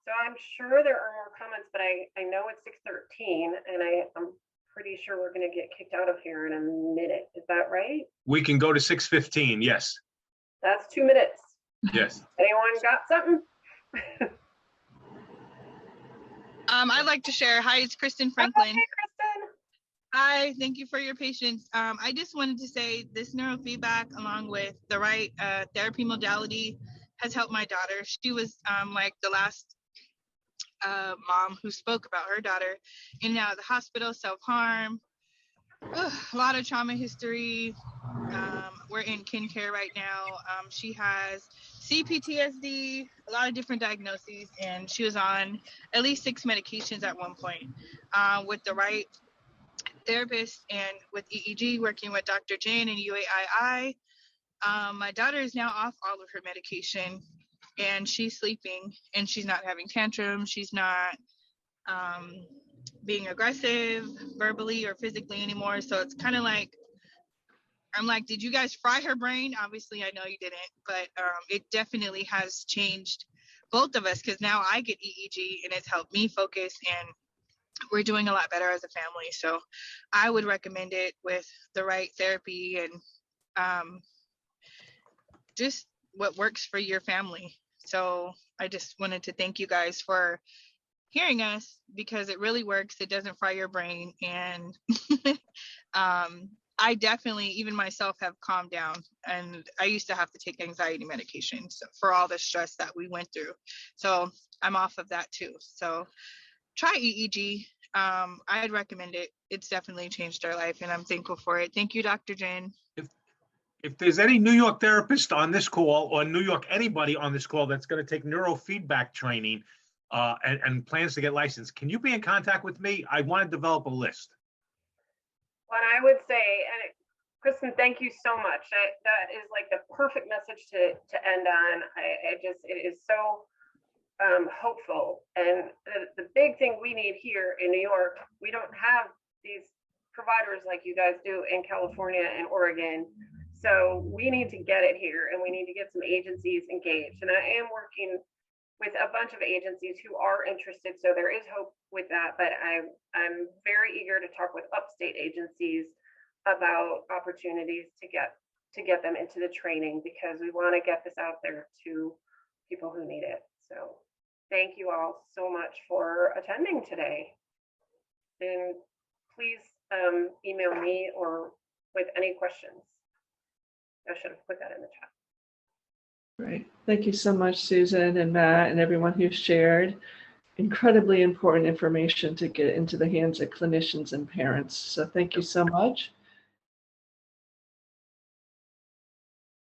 So I'm sure there are more comments, but I know it's 6:13 and I'm pretty sure we're going to get kicked out of here in a minute. Is that right? We can go to 6:15. Yes. That's 2 minutes. Yes. Anyone got something? I'd like to share. Hi, it's Kristen Franklin. Hey, Kristen. Hi, thank you for your patience. I just wanted to say this neurofeedback, along with the right therapy modality, has helped my daughter. She was like the last mom who spoke about her daughter in and out of the hospital, self-harm, a lot of trauma history. We're in kin care right now. She has CPTSD, a lot of different diagnoses, and she was on at least 6 medications at one point. With the right therapist and with EEG, working with Dr. Jane and UAII, my daughter is now off all of her medication, and she's sleeping, and she's not having tantrums. She's not being aggressive verbally or physically anymore. So it's kind of like, I'm like, did you guys fry her brain? Obviously, I know you didn't, but it definitely has changed both of us, because now I get EEG and it's helped me focus, and we're doing a lot better as a family. So I would recommend it with the right therapy and just what works for your family. So I just wanted to thank you guys for hearing us, because it really works. It doesn't fry your brain. And I definitely, even myself, have calmed down. And I used to have to take anxiety medication for all the stress that we went through. So I'm off of that too. So try EEG. I'd recommend it. It's definitely changed our life, and I'm thankful for it. Thank you, Dr. Jen. If there's any New York therapist on this call, or New York anybody on this call that's going to take neurofeedback training and plans to get licensed, can you be in contact with me? I want to develop a list. What I would say, and Kristen, thank you so much. That is like the perfect message to end on. It is so hopeful. And the big thing we need here in New York, we don't have these providers like you guys do in California and Oregon. So we need to get it here, and we need to get some agencies engaged. And I am working with a bunch of agencies who are interested. So there is hope with that, but I'm very eager to talk with upstate agencies about opportunities to get them into the training, because we want to get this out there to people who need it. So thank you all so much for attending today. And please email me or with any questions. I should have put that in the chat. Great. Thank you so much, Susan and Matt and everyone who shared. Incredibly important information to get into the hands of clinicians and parents. So thank you so much.